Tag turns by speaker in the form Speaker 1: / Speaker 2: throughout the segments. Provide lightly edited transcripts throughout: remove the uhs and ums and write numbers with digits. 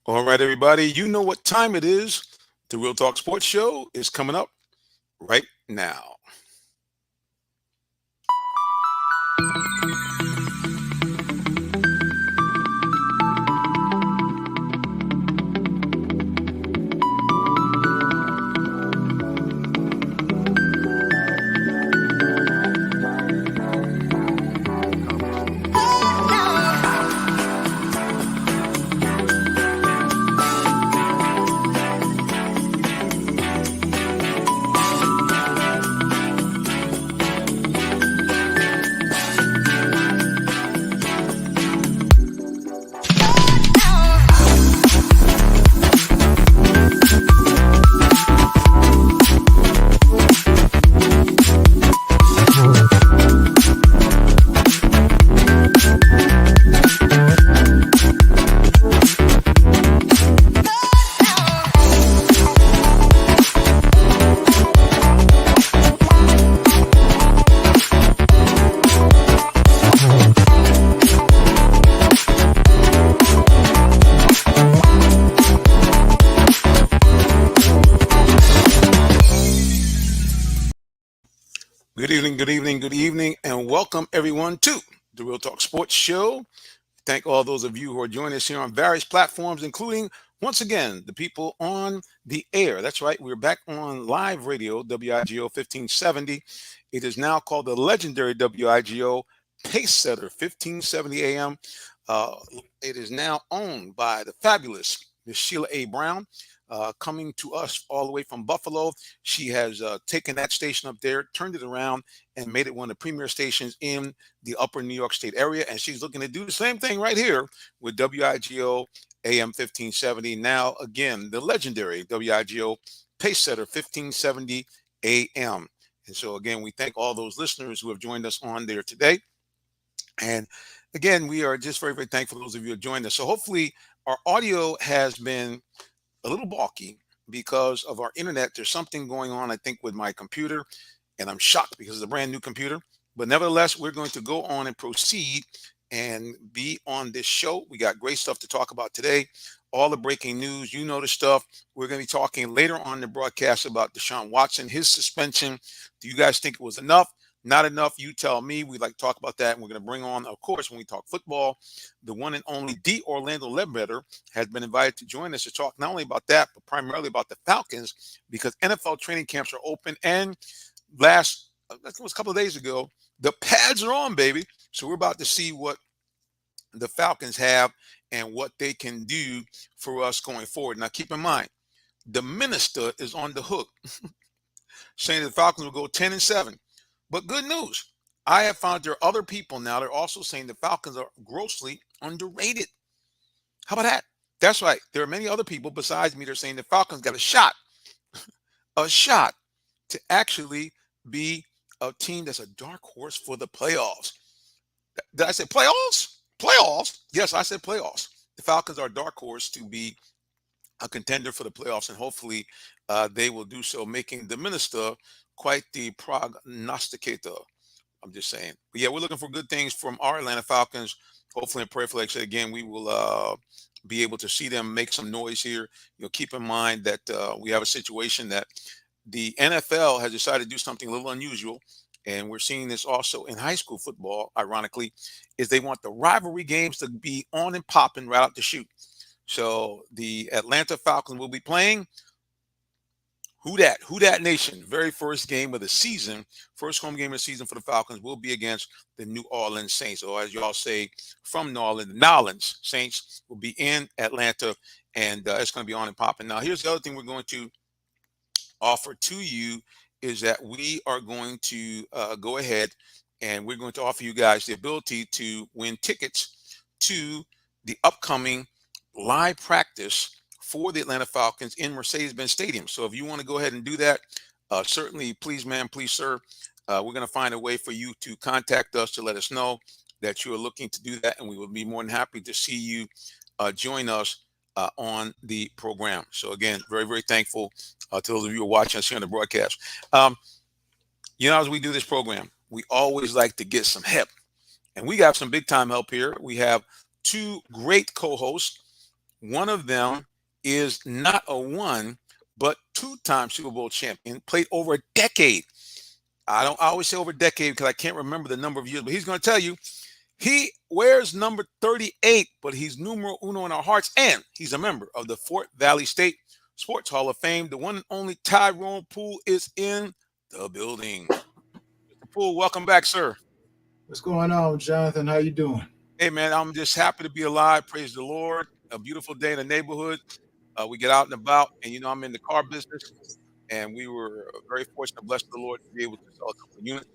Speaker 1: All right, everybody, you know what time it is. The Real Talk Sports Show is coming up right now. Good evening, and welcome everyone to the Real Talk Sports Show. Thank all those of you who are joining us here on various platforms, including, once again, the people on the air. That's right, we're back on live radio, WIGO 1570. It is now called the legendary WIGO Pacesetter 1570 AM. Uh, it is now owned by the fabulous Miss Sheila A. Brown, coming to us all the way from Buffalo. She has taken that station up there, turned it around, and made it one of the premier stations in the upper New York State area. And she's looking to do the same thing right here with WIGO AM 1570. Now, again, the legendary WIGO Pacesetter 1570 AM. And so, again, we thank all those listeners who have joined us on there today. And again, we are just very, very thankful for those of you who have joined us. So, hopefully, our audio has been a little balky because of our internet. There's something going on, I think, with my computer, and I'm shocked because it's a brand new computer. But nevertheless, we're going to go on and proceed and be on this show. We got great stuff to talk about today. All the breaking news, you know the stuff. We're going to be talking later on in the broadcast about Deshaun Watson, his suspension. Do you guys think it was enough? Not enough? You tell me. We'd like to talk about that. And we're going to bring on, of course, when we talk football, the one and only D. Orlando Ledbetter has been invited to join us to talk not only about that, but primarily about the Falcons, because NFL training camps are open. And that was a couple of days ago, the pads are on, baby. So we're about to see what the Falcons have and what they can do for us going forward. Now, keep in mind, the minister is on the hook, saying the Falcons will go 10-7. But good news, I have found there are other people now that are also saying the Falcons are grossly underrated. How about that? That's right. There are many other people besides me that are saying the Falcons got a shot to actually be a team that's a dark horse for the playoffs. Did I say playoffs? Playoffs? Yes, I said playoffs. The Falcons are a dark horse to be a contender for the playoffs, and hopefully they will do so, making the minister quite the prognosticator. I'm just saying. But yeah, we're looking for good things from our Atlanta Falcons. Hopefully and prayerfully, like I said again, we will be able to see them make some noise here. Keep in mind that we have a situation that the NFL has decided to do something a little unusual, and we're seeing this also in high school football, ironically, is they want the rivalry games to be on and popping right out the chute. So the Atlanta Falcons will be playing who that? Who that nation? Very first game of the season, first home game of the season for the Falcons will be against the New Orleans Saints. Or as y'all say from New Orleans, the Nolans Saints will be in Atlanta, and it's going to be on and popping. Now, here's the other thing we're going to offer to you is that we are going to go ahead and we're going to offer you guys the ability to win tickets to the upcoming live practice for the Atlanta Falcons in Mercedes-Benz Stadium. So if you want to go ahead and do that, certainly, please, ma'am, please, sir, we're going to find a way for you to contact us to let us know that you are looking to do that, and we will be more than happy to see you join us on the program. So again, very, very thankful to those of you who are watching us here on the broadcast. Um, as we do this program, we always like to get some help, and we got some big time help here. We have two great co-hosts. One of them is not a one, but two-time Super Bowl champion, played over a decade. I always say over a decade because I can't remember the number of years, but he's going to tell you he wears number 38, but he's numero uno in our hearts, and he's a member of the Fort Valley State Sports Hall of Fame. The one and only Tyrone Poole is in the building. Mr. Poole, welcome back, sir.
Speaker 2: What's going on, Jonathan? How you doing?
Speaker 1: Hey, man, I'm just happy to be alive. Praise the Lord. A beautiful day in the neighborhood. We get out and about, and I'm in the car business, and we were very fortunate, blessed the Lord, to be able to sell a couple of units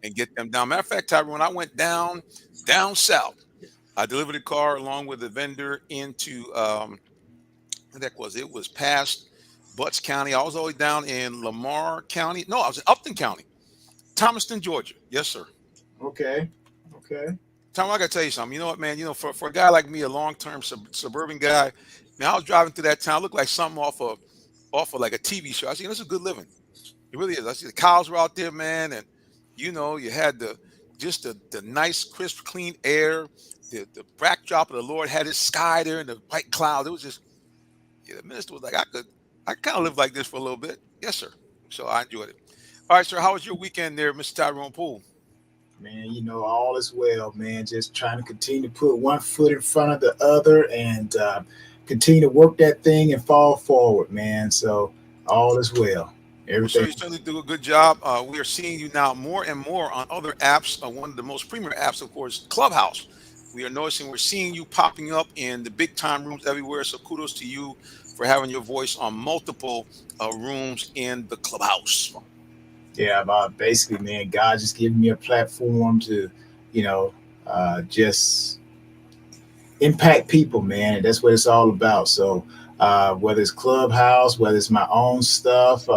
Speaker 1: and get them down. Matter of fact, Tyrone, when I went down south, I delivered a car along with a vendor into what that was. It was past Butts County. I was all the way down in Lamar County. No, I was in Upton County, Thomaston, Georgia. Yes, sir.
Speaker 2: Okay. Okay.
Speaker 1: Tom, I gotta tell you something. You know what, man? For a guy like me, a long-term suburban guy, man, I was driving through that town. It looked like something off of like a TV show. I said, this is good living. It really is. I see the cows were out there, man, and you had the nice, crisp, clean air. The backdrop of the Lord had his sky there and the white clouds. It was just, the minister was like, I kind of live like this for a little bit. Yes, sir. So I enjoyed it. All right, sir. How was your weekend there, Mr. Tyrone Poole?
Speaker 2: Man, all is well, man. Just trying to continue to put one foot in front of the other and continue to work that thing and fall forward, man. So all is well.
Speaker 1: Well, sir,
Speaker 2: Everything.
Speaker 1: you certainly do a good job. We are seeing you now more and more on other apps. One of the most premier apps, of course, Clubhouse. We are noticing we're seeing you popping up in the big time rooms everywhere. So kudos to you for having your voice on multiple rooms in the Clubhouse.
Speaker 2: Yeah, basically, man, God just giving me a platform to, just impact people, man. And that's what it's all about. So whether it's Clubhouse, whether it's my own stuff,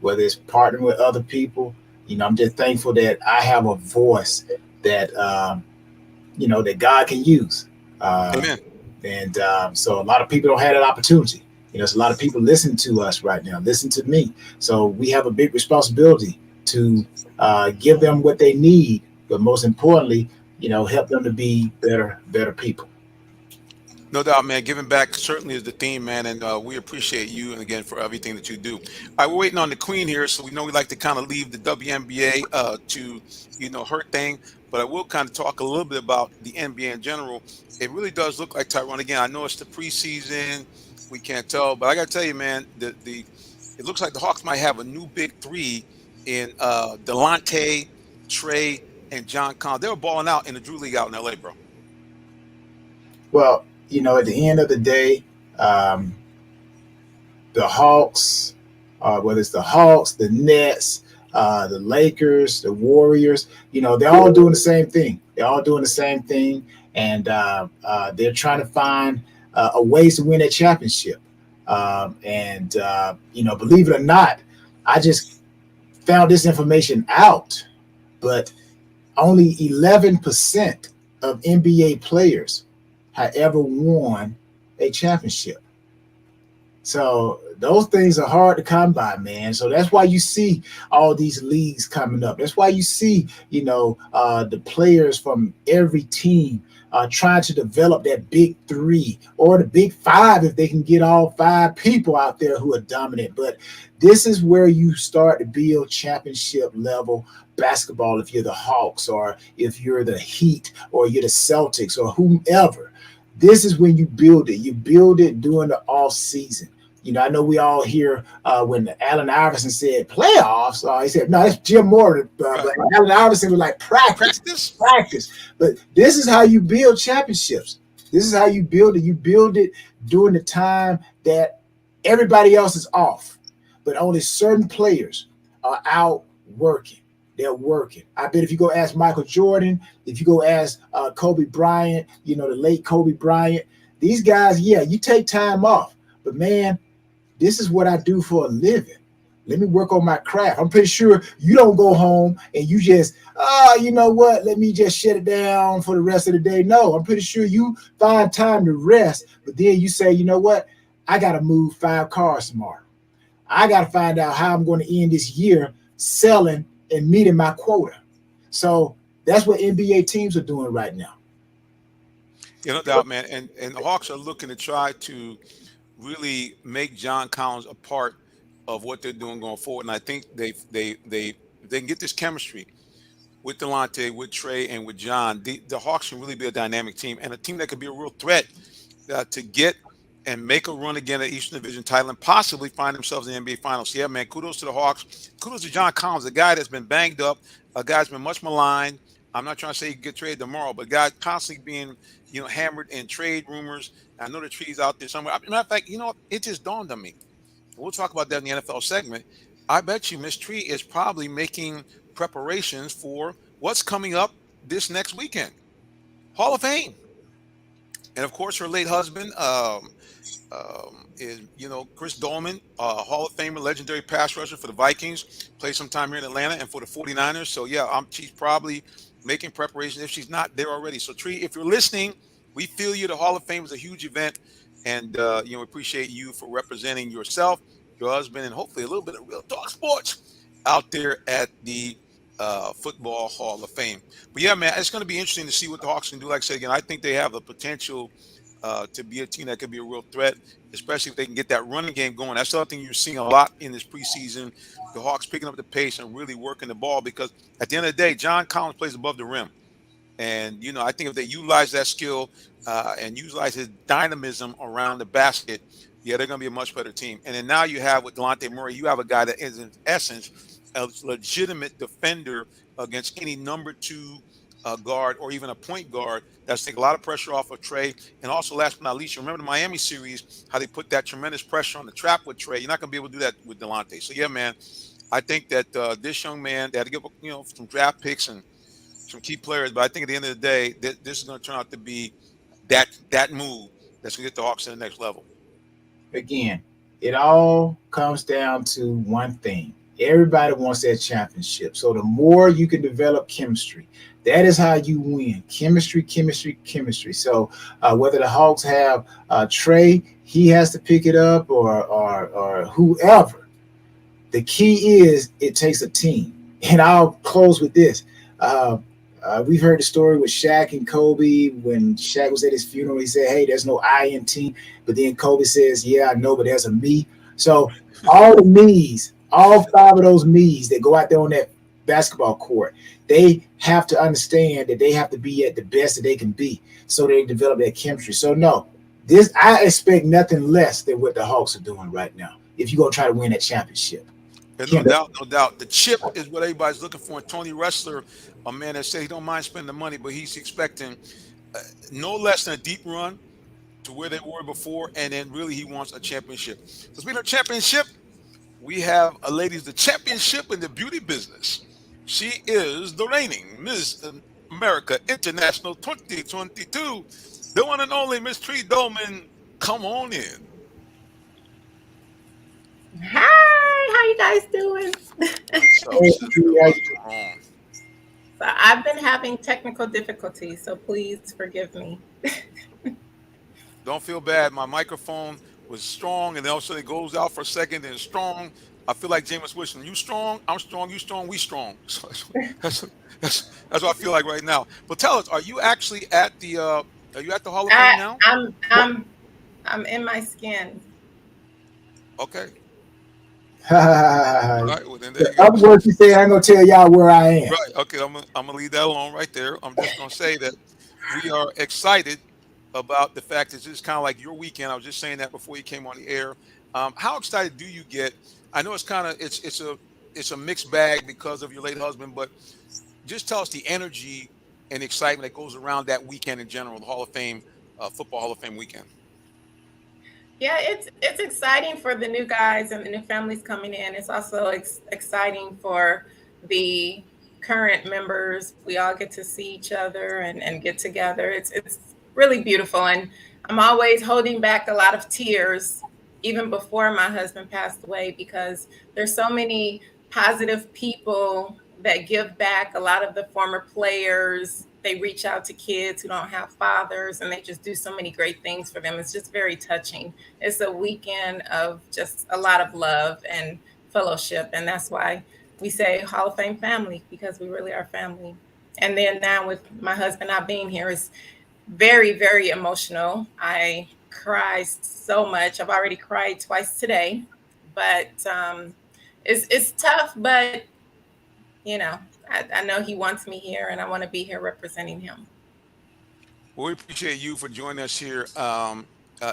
Speaker 2: whether it's partnering with other people, I'm just thankful that I have a voice that, that God can use. Uh,
Speaker 1: Amen.
Speaker 2: and so a lot of people don't have that opportunity. There's a lot of people listening to us right now, listen to me. So we have a big responsibility to give them what they need, but most importantly, help them to be better people.
Speaker 1: No doubt, man. Giving back certainly is the theme, man, and we appreciate you and again for everything that you do. All right, we're waiting on the Queen here, so we know we like to kind of leave the WNBA to her thing, but I will kind of talk a little bit about the NBA in general. It really does look like Tyrone. Again, I know it's the preseason, we can't tell, but I got to tell you, man, the it looks like the Hawks might have a new big three in Delonte, Trey, and John Collins. They were balling out in the Drew League out in LA, bro.
Speaker 2: Well, at the end of the day, um, the Hawks, whether it's the Hawks, the Nets, the Lakers, the Warriors, they're all doing the same thing. They're all doing the same thing, and they're trying to find a ways to win that championship. Believe it or not, I just found this information out, but only 11% of NBA players have ever won a championship. So those things are hard to come by, man. So that's why you see all these leagues coming up. That's why you see, the players from every team trying to develop that big three or the big five if they can get all five people out there who are dominant. But this is where you start to build championship level basketball if you're the Hawks or if you're the Heat or you're the Celtics or whomever. This is when you build it. You build it during the off season. I know we all hear when Allen Iverson said playoffs. He said, no, that's Jim Moore. But Allen Iverson was like practice. But this is how you build championships. This is how you build it. You build it during the time that everybody else is off, but only certain players are out working. They're working. I bet if you go ask Michael Jordan, if you go ask Kobe Bryant, the late Kobe Bryant, these guys, yeah, you take time off. But, man, this is what I do for a living. Let me work on my craft. I'm pretty sure you don't go home and you just, you know what, let me just shut it down for the rest of the day. No, I'm pretty sure you find time to rest. But then you say, you know what, I got to move 5 cars tomorrow. I got to find out how I'm going to end this year selling and meeting my quota. So that's what NBA teams are doing right now.
Speaker 1: no doubt, man. And the Hawks are looking to try to really make John Collins a part of what they're doing going forward. And I think they if they can get this chemistry with Delonte, with Trey, and with John, the Hawks can really be a dynamic team and a team that could be a real threat to get and make a run again at Eastern Division title and possibly find themselves in the NBA Finals. Yeah, man, kudos to the Hawks. Kudos to John Collins, a guy that's been banged up, a guy that's been much maligned. I'm not trying to say he can get traded tomorrow, but a guy constantly being, hammered in trade rumors. I know the tree's out there somewhere. Matter of fact, it just dawned on me. We'll talk about that in the NFL segment. I bet you Miss Tree is probably making preparations for what's coming up this next weekend. Hall of Fame. And of course, her late husband, is Chris Dolman, Hall of Famer, legendary pass rusher for the Vikings, played some time here in Atlanta and for the 49ers. So yeah, she's probably making preparations if she's not there already. So Tree, if you're listening, we feel you. The Hall of Fame is a huge event, and we appreciate you for representing yourself, your husband, and hopefully a little bit of Real Talk Sports out there at the Football Hall of Fame. But yeah, man, it's going to be interesting to see what the Hawks can do. Like I said again, I think they have the potential to be a team that could be a real threat, especially if they can get that running game going. That's something you're seeing a lot in this preseason. The Hawks picking up the pace and really working the ball because at the end of the day, John Collins plays above the rim. And, I think if they utilize that skill and utilize his dynamism around the basket, yeah, they're going to be a much better team. And then now you have with Delonte Murray, you have a guy that is in essence a legitimate defender against any number two guard or even a point guard. That's take a lot of pressure off of Trey. And also, last but not least, you remember the Miami series, how they put that tremendous pressure on the trap with Trey. You're not going to be able to do that with Delonte. So, yeah, man, I think that this young man, they had to give up, some draft picks and some key players. But I think at the end of the day, this is going to turn out to be that move that's going to get the Hawks to the next level.
Speaker 2: Again, it all comes down to one thing. Everybody wants that championship. So the more you can develop chemistry, that is how you win. Chemistry, chemistry, chemistry. So whether the Hawks have Trey, he has to pick it up, or whoever. The key is it takes a team. And I'll close with this. We've heard the story with Shaq and Kobe. When Shaq was at his funeral, he said, "Hey, there's no I in team." But then Kobe says, "Yeah, I know, but there's a me." So all the me's, all five of those me's that go out there on that basketball court, they have to understand that they have to be at the best that they can be so they develop that chemistry. So no, I expect nothing less than what the Hawks are doing right now if you're going to try to win that championship.
Speaker 1: And no doubt. The chip is what everybody's looking for. And Tony Wrestler, a man that said he don't mind spending the money, but he's expecting no less than a deep run to where they were before, and then really he wants a championship. So speaking of championship, we have a lady's the championship in the beauty business. She is the reigning Miss America International 2022, the one and only Miss Tree Dolman. Come on in.
Speaker 3: Hi, how you guys doing? So I've been having technical difficulties, so please forgive me.
Speaker 1: Don't feel bad. My microphone was strong, and then all of a sudden it goes out for a second, and strong. I feel like Jameis Winston. You strong, I'm strong, you strong, we strong. So that's what I feel like right now. But tell us, are you actually at the Hall of Fame now?
Speaker 3: I'm in my skin.
Speaker 1: Okay.
Speaker 2: Right, well, other words you say, I'm gonna tell y'all where I am.
Speaker 1: Right. Okay. I'm gonna leave that alone right there. I'm just gonna say that we are excited about the fact that this is kind of like your weekend. I was just saying that before you came on the air. How excited do you get? I know it's a mixed bag because of your late husband, but just tell us the energy and excitement that goes around that weekend in general, the Hall of Fame, Football Hall of Fame weekend.
Speaker 3: Yeah, it's exciting for the new guys and the new families coming in. It's also exciting for the current members. We all get to see each other and get together. It's really beautiful. And I'm always holding back a lot of tears, even before my husband passed away, because there's so many positive people that give back. A lot of the former players, they reach out to kids who don't have fathers, and they just do so many great things for them. It's just very touching. It's a weekend of just a lot of love and fellowship. And that's why we say Hall of Fame family, because we really are family. And then now with my husband not being here, very, very emotional. I cry so much. I've already cried twice today, but it's tough. But I know he wants me here, and I want to be here representing him.
Speaker 1: Well, we appreciate you for joining us here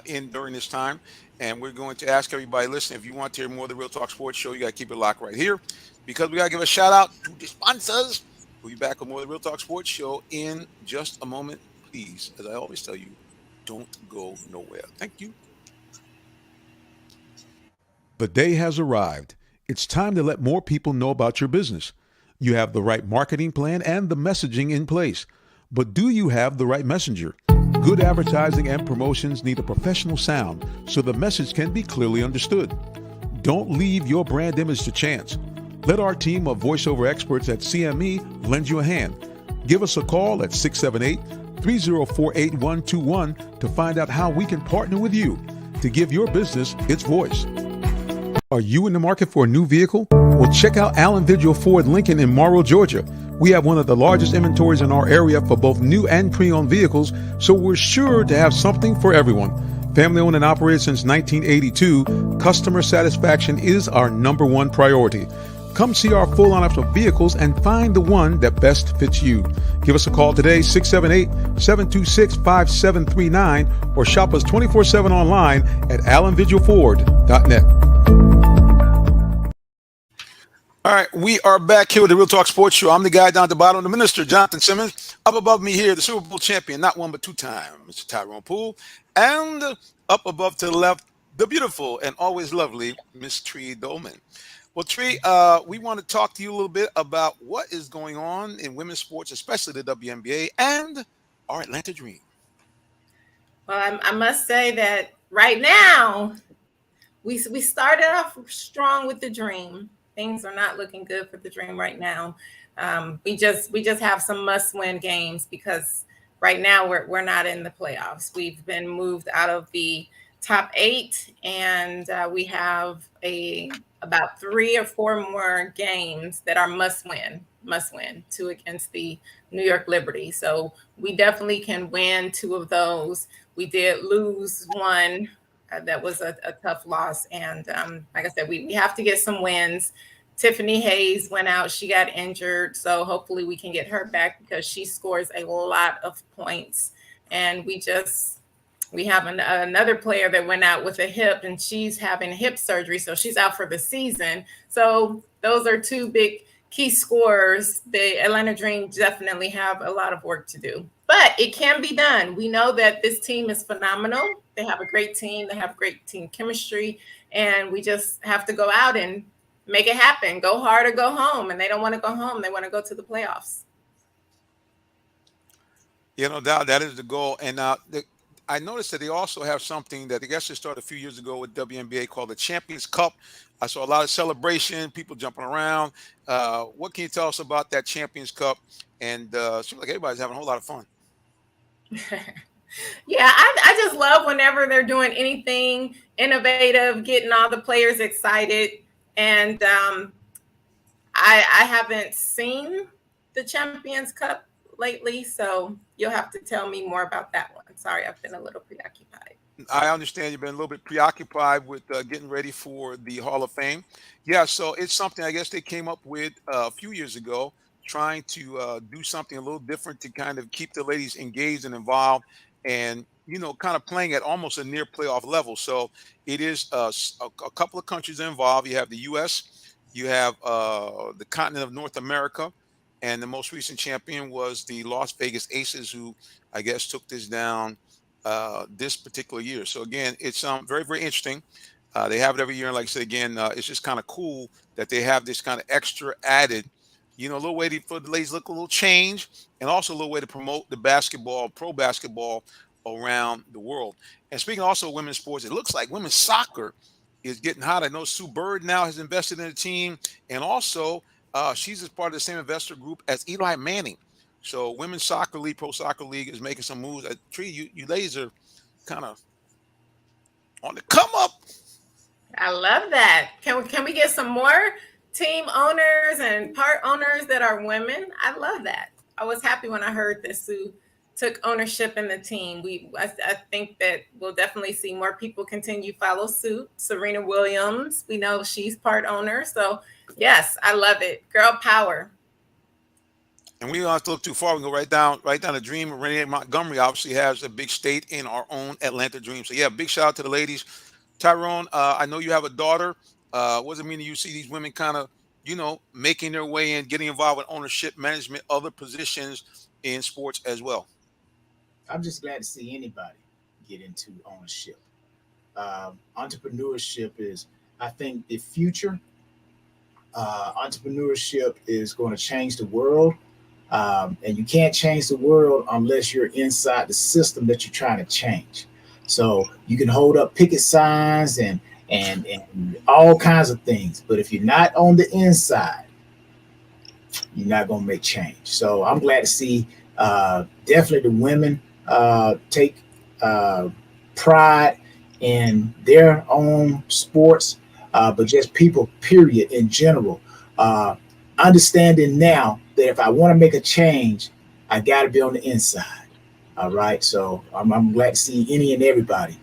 Speaker 1: in during this time. And we're going to ask everybody, listen, if you want to hear more of the Real Talk Sports Show, you got to keep it locked right here because we got to give a shout out to the sponsors. We'll be back with more of the Real Talk Sports Show in just a moment. Please, as I always tell you, don't go nowhere. Thank you.
Speaker 4: The day has arrived. It's time to let more people know about your business. You have the right marketing plan and the messaging in place. But do you have the right messenger? Good advertising and promotions need a professional sound so the message can be clearly understood. Don't leave your brand image to chance. Let our team of voiceover experts at CME lend you a hand. Give us a call at 678-304-8121 to find out how we can partner with you to give your business its voice. Are you in the market for a new vehicle? Well, check out Allen Vigil Ford Lincoln in Morrow, Georgia. We have one of the largest inventories in our area for both new and pre-owned vehicles, so we're sure to have something for everyone. Family owned and operated since 1982, customer satisfaction is our number one priority. Come see our full lineup of vehicles and find the one that best fits you. Give us a call today, 678-726-5739, or shop us 24/7 online at allenvigilford.net.
Speaker 1: All right, we are back here with the Real Talk Sports Show. I'm the guy down at the bottom, the minister, Jonathan Simmons. Up above me here, the Super Bowl champion, not one but two time, Mr. Tyrone Poole. And up above to the left, the beautiful and always lovely Miss Tree Dolman. Well, Tree, we want to talk to you a little bit about what is going on in women's sports, especially the WNBA and our Atlanta Dream.
Speaker 3: Well, I must say that right now, we started off strong with the Dream. Things are not looking good for the Dream right now. We just have some must-win games because right now we're not in the playoffs. We've been moved out of the top 8, and we have about 3 or 4 more games that are must win, 2 against the New York Liberty. So we definitely can win 2 of those. We did lose 1. That was a tough loss. And like I said, we have to get some wins. Tiffany Hayes went out. She got injured. So hopefully we can get her back because she scores a lot of points. And we have another player that went out with a hip, and she's having hip surgery. So she's out for the season. So those are 2 big key scorers. The Atlanta Dream definitely have a lot of work to do. But it can be done. We know that this team is phenomenal. They have a great team. They have great team chemistry. And we just have to go out and make it happen. Go hard or go home. And they don't want to go home. They want to go to the playoffs.
Speaker 1: No doubt that is the goal. And I noticed that they also have something that I guess they started a few years ago with WNBA called the Champions Cup. I saw a lot of celebration, people jumping around. What can you tell us about that Champions Cup? And it seems like everybody's having a whole lot of fun.
Speaker 3: Yeah, I just love whenever they're doing anything innovative, getting all the players excited. And I haven't seen the Champions Cup lately, so you'll have to tell me more about that one. Sorry, I've been a little preoccupied.
Speaker 1: I understand you've been a little bit preoccupied with getting ready for the Hall of Fame. Yeah, so it's something I guess they came up with a few years ago, trying to do something a little different to kind of keep the ladies engaged and involved and, kind of playing at almost a near playoff level. So it is a couple of countries involved. You have the U.S., you have the continent of North America, and the most recent champion was the Las Vegas Aces, who I guess took this down this particular year. So again, it's very, very interesting. They have it every year. And like I said, again, it's just kind of cool that they have this kind of extra added, a little way for the ladies look a little change, and also a little way to promote the basketball, pro basketball around the world. And speaking also of women's sports, it looks like women's soccer is getting hot. I know Sue Bird now has invested in the team, and also she's as part of the same investor group as Eli Manning. So Women's Soccer League, Pro Soccer League is making some moves. Tree, you ladies are kind of on the come up.
Speaker 3: I love that. Can we get some more team owners and part owners that are women? I love that. I was happy when I heard that Sue took ownership in the team. I think that we'll definitely see more people continue follow suit. Serena Williams, we know she's part owner. So yes, I love it. Girl power.
Speaker 1: And we don't have to look too far. We can go right down the dream. Renee Montgomery obviously has a big stake in our own Atlanta Dream. So yeah, big shout out to the ladies. Tyrone, I know you have a daughter. What does it mean to you see these women kind of, making their way in, getting involved with ownership, management, other positions in sports as well?
Speaker 2: I'm just glad to see anybody get into ownership. Entrepreneurship is, I think, the future. Entrepreneurship is going to change the world. And you can't change the world unless you're inside the system that you're trying to change. So you can hold up picket signs and all kinds of things, but if you're not on the inside, you're not going to make change. So I'm glad to see definitely the women take pride in their own sports, but just people, period, in general. Understanding now that if I want to make a change, I got to be on the inside. All right. So I'm glad to see any and everybody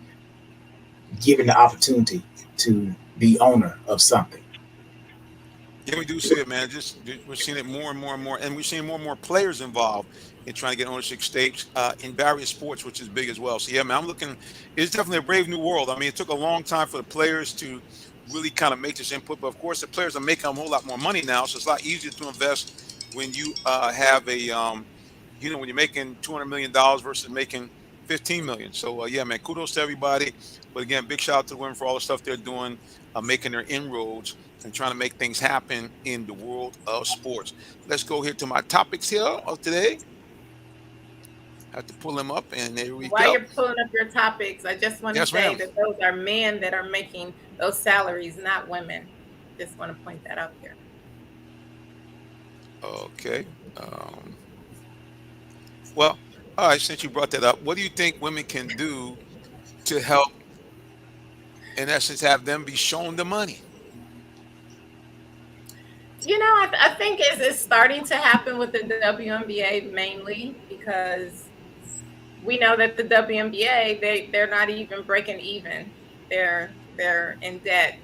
Speaker 2: given the opportunity to be owner of something.
Speaker 1: Yeah, we do see it, man. We're seeing it more and more and more, and we're seeing more and more players involved in trying to get ownership stakes in various sports, which is big as well. So yeah, man, it's definitely a brave new world. I mean, it took a long time for the players to really kind of make this input, but of course the players are making a whole lot more money now, so it's a lot easier to invest when you have a when you're making $200 million versus making 15 million. So yeah, man, kudos to everybody. But again, big shout out to the women for all the stuff they're doing, making their inroads and trying to make things happen in the world of sports. Let's go here to my topics here of today. I have to pull them up, and there we go.
Speaker 3: While you're pulling up your topics, I just want to say
Speaker 1: ma'am.
Speaker 3: that those are men that are making those salaries, not women. Just want to point that out here.
Speaker 1: Okay. Well, all right, since you brought that up, what do you think women can do to help, in essence, have them be shown the money?
Speaker 3: I think it's starting to happen with the WNBA mainly because we know that the WNBA, they're not even breaking even. They're in debt.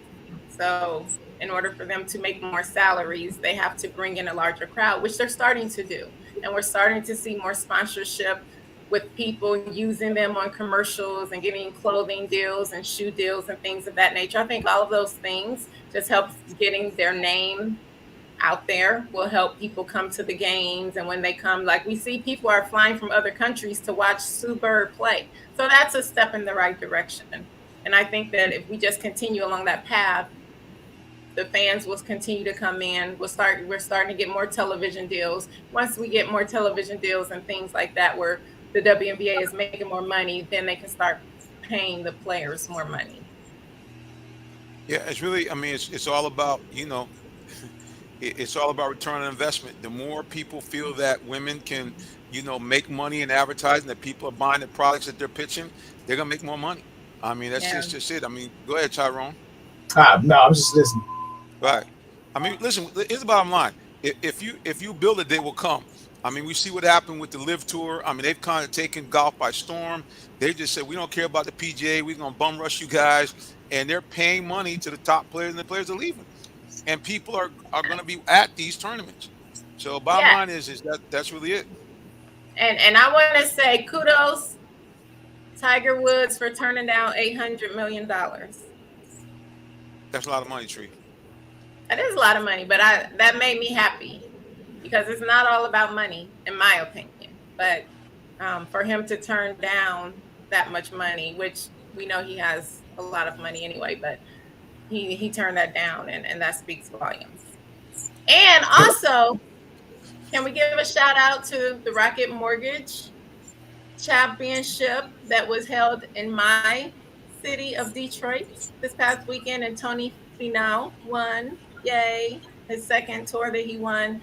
Speaker 3: So in order for them to make more salaries, they have to bring in a larger crowd, which they're starting to do. And we're starting to see more sponsorship with people using them on commercials and getting clothing deals and shoe deals and things of that nature. I think all of those things just helps getting their name out there, will help people come to the games. And when they come, like we see people are flying from other countries to watch Sue Bird play. So that's a step in the right direction. And I think that if we just continue along that path, the fans will continue to come in. We're starting to get more television deals. Once we get more television deals and things like that, where the WNBA is making more money, then they can start paying the players more money.
Speaker 1: Yeah, it's really, it's all about, it's all about return on investment. The more people feel that women can, make money in advertising, that people are buying the products that they're pitching, they're going to make more money. That's just it. Go ahead, Tyrone.
Speaker 2: No, I'm just listening.
Speaker 1: Right. Listen, here's the bottom line. If you build it, they will come. We see what happened with the Live Tour. They've kind of taken golf by storm. They just said, we don't care about the PGA. We're going to bum rush you guys. And they're paying money to the top players, and the players are leaving. And people are going to be at these tournaments. So bottom line is that's really it.
Speaker 3: And I want to say kudos Tiger Woods for turning down $800 million.
Speaker 1: That's a lot of money, Tree.
Speaker 3: That is a lot of money, but that made me happy because it's not all about money, in my opinion. But for him to turn down that much money, which we know he has a lot of money anyway, but he turned that down, and that speaks volumes. And also, can we give a shout out to the Rocket Mortgage Championship that was held in my city of Detroit this past weekend, and Tony Finau won. Yay, his second tour that he won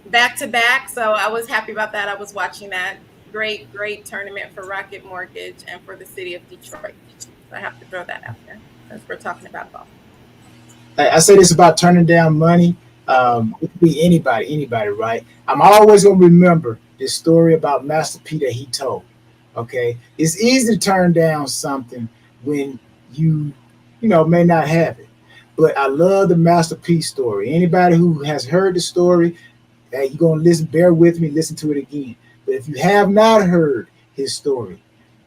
Speaker 3: back to back. So I was happy about that. I was watching that. Great tournament for Rocket Mortgage and for the city of Detroit. So I have to throw that out there since we're talking about golf.
Speaker 2: I say this about turning down money. It could be anybody, right? I'm always going to remember this story about Master P that he told. Okay, it's easy to turn down something when you may not have it. But I love the Master P story. Anybody who has heard the story, you're gonna listen. Bear with me. Listen to it again. But if you have not heard his story,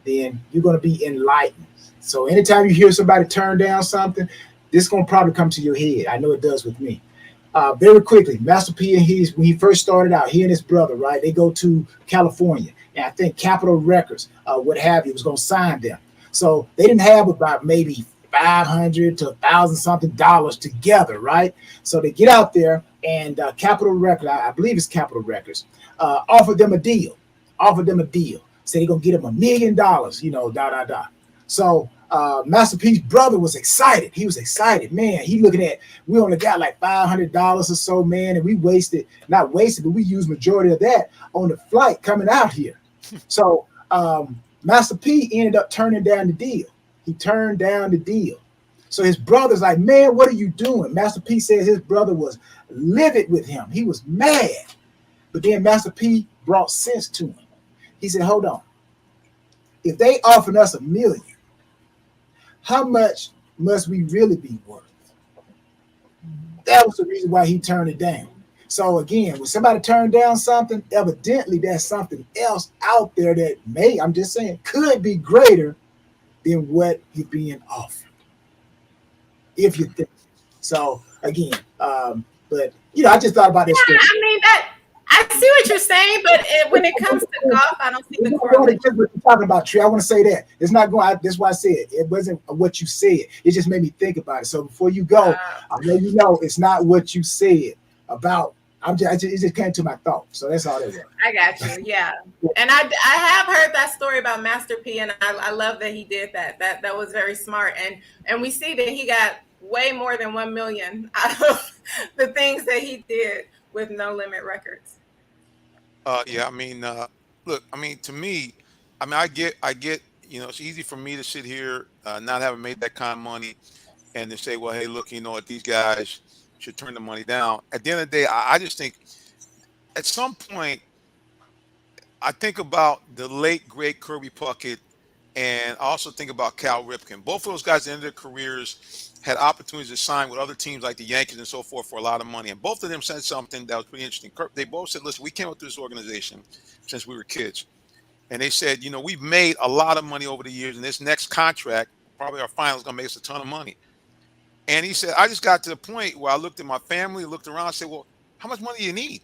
Speaker 2: then you're gonna be enlightened. So anytime you hear somebody turn down something, this is gonna probably come to your head. I know it does with me. Very quickly, Master P and when he first started out, he and his brother, right? They go to California, and I think Capitol Records, what have you, was gonna sign them. So they didn't have about maybe $500 to $1,000 something together, right? So they get out there, and Capitol Records, I believe it's Capitol Records, offered them a deal. Said they're gonna get him $1 million, So Master P's brother was excited. He was excited, man. He looking at, we only got like $500 or so, man, and we not wasted, but we used majority of that on the flight coming out here. So Master P ended up turning down the deal. He turned down the deal. So his brother's like, man, what are you doing? Master P says his brother was livid with him. He was mad. But then Master P brought sense to him. He said, hold on. If they offered us $1 million, how much must we really be worth? That was the reason why he turned it down. So again, when somebody turned down something, evidently there's something else out there that I'm just saying, could be greater than what you're being offered. If you think so. Again, but I just thought about this.
Speaker 3: Yeah, I mean I see what you're saying, but when it comes to golf, I don't see the correlation.
Speaker 2: What you're talking about, Trey. I want to say that it's not going. That's why I said it wasn't what you said. It just made me think about it. So before you go, I'll let you know it's not what you said about. It just came to my thought. So that's all it was.
Speaker 3: I got you. Yeah, and I have heard that story about Master P, and I love that he did that. That was very smart, and we see that he got way more than 1 million out of the things that he did with No Limit Records.
Speaker 1: Yeah, I mean, look, I mean, to me, I get, it's easy for me to sit here, not having made that kind of money, and to say, well, hey, look, what, these guys should turn the money down. At the end of the day, I just think, at some point, I think about the late great Kirby Puckett, and I also think about Cal Ripken. Both of those guys, at the end of their careers, had opportunities to sign with other teams like the Yankees and so forth for a lot of money. And both of them said something that was pretty interesting. They both said, listen, we came up to this organization since we were kids. And they said, we've made a lot of money over the years, and this next contract, probably our final, is going to make us a ton of money. And he said, I just got to the point where I looked at my family, looked around, and said, well, how much money do you need?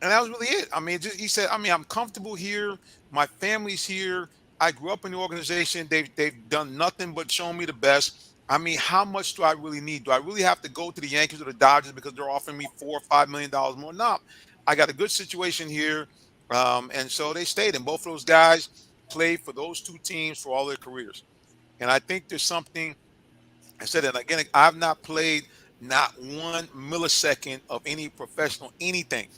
Speaker 1: And that was really it. I mean, he said, I'm comfortable here. My family's here. I grew up in the organization. They've done nothing but show me the best. I mean, how much do I really need? Do I really have to go to the Yankees or the Dodgers because they're offering me $4 or $5 million more? No, I got a good situation here. And so they stayed. And both of those guys played for those two teams for all their careers. And I think there's something, I said that again, I've not played not 1 millisecond of any professional anything.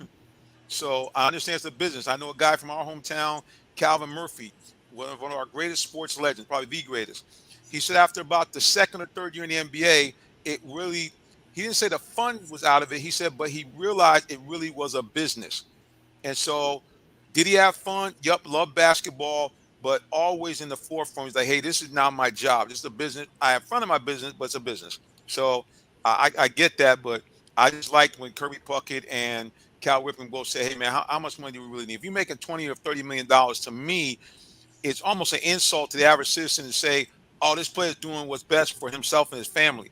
Speaker 1: So I understand it's a business. I know a guy from our hometown, Calvin Murphy, one of our greatest sports legends, probably the greatest. He said after about the second or third year in the NBA, he didn't say the fun was out of it. He said, but he realized it really was a business. And so did he have fun? Yup, loved basketball, but always in the forefront. He's like, hey, this is now my job. This is a business. I have fun in my business, but it's a business. So I get that, but I just liked when Kirby Puckett and Cal Ripken both say, hey, man, how much money do we really need? If you're making $20 or $30 million, to me, it's almost an insult to the average citizen to say, oh, this player's doing what's best for himself and his family.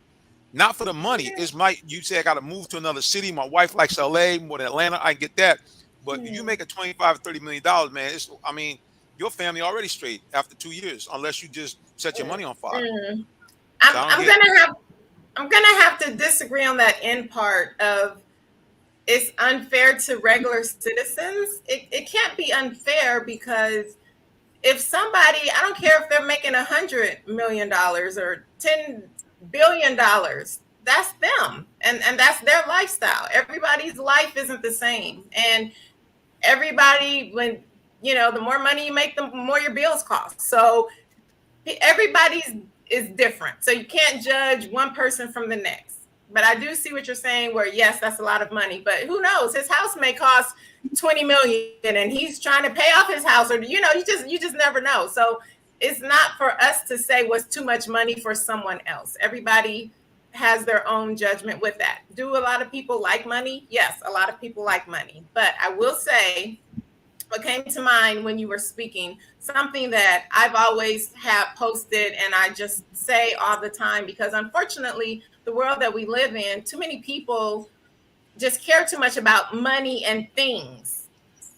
Speaker 1: Not for the money. You say I got to move to another city. My wife likes LA more than Atlanta. I get that. But if you make a $25 or $30 million, man, your family already straight after 2 years, unless you just set your money on fire.
Speaker 3: I'm gonna have to disagree on that end part of it's unfair to regular citizens. It can't be unfair because if somebody, I don't care if they're making $100 million or $10 billion, that's them. And that's their lifestyle. Everybody's life isn't the same. And everybody, when, the more money you make, the more your bills cost. So everybody's is different. So you can't judge one person from the next. But I do see what you're saying where, yes, that's a lot of money, but who knows? His house may cost 20 million and he's trying to pay off his house, or, you just never know. So it's not for us to say what's too much money for someone else. Everybody has their own judgment with that. Do a lot of people like money? Yes, a lot of people like money. But I will say, what came to mind when you were speaking, something that I've always have posted and I just say all the time, because unfortunately, the world that we live in, too many people just care too much about money and things,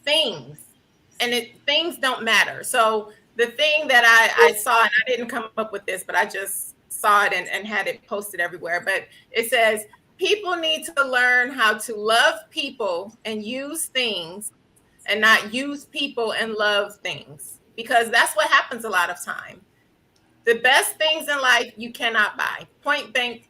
Speaker 3: and things don't matter. So the thing that I saw, and I didn't come up with this, but I just saw it and had it posted everywhere. But it says, people need to learn how to love people and use things, and not use people and love things, because that's what happens a lot of time. The best things in life you cannot buy. Point blank,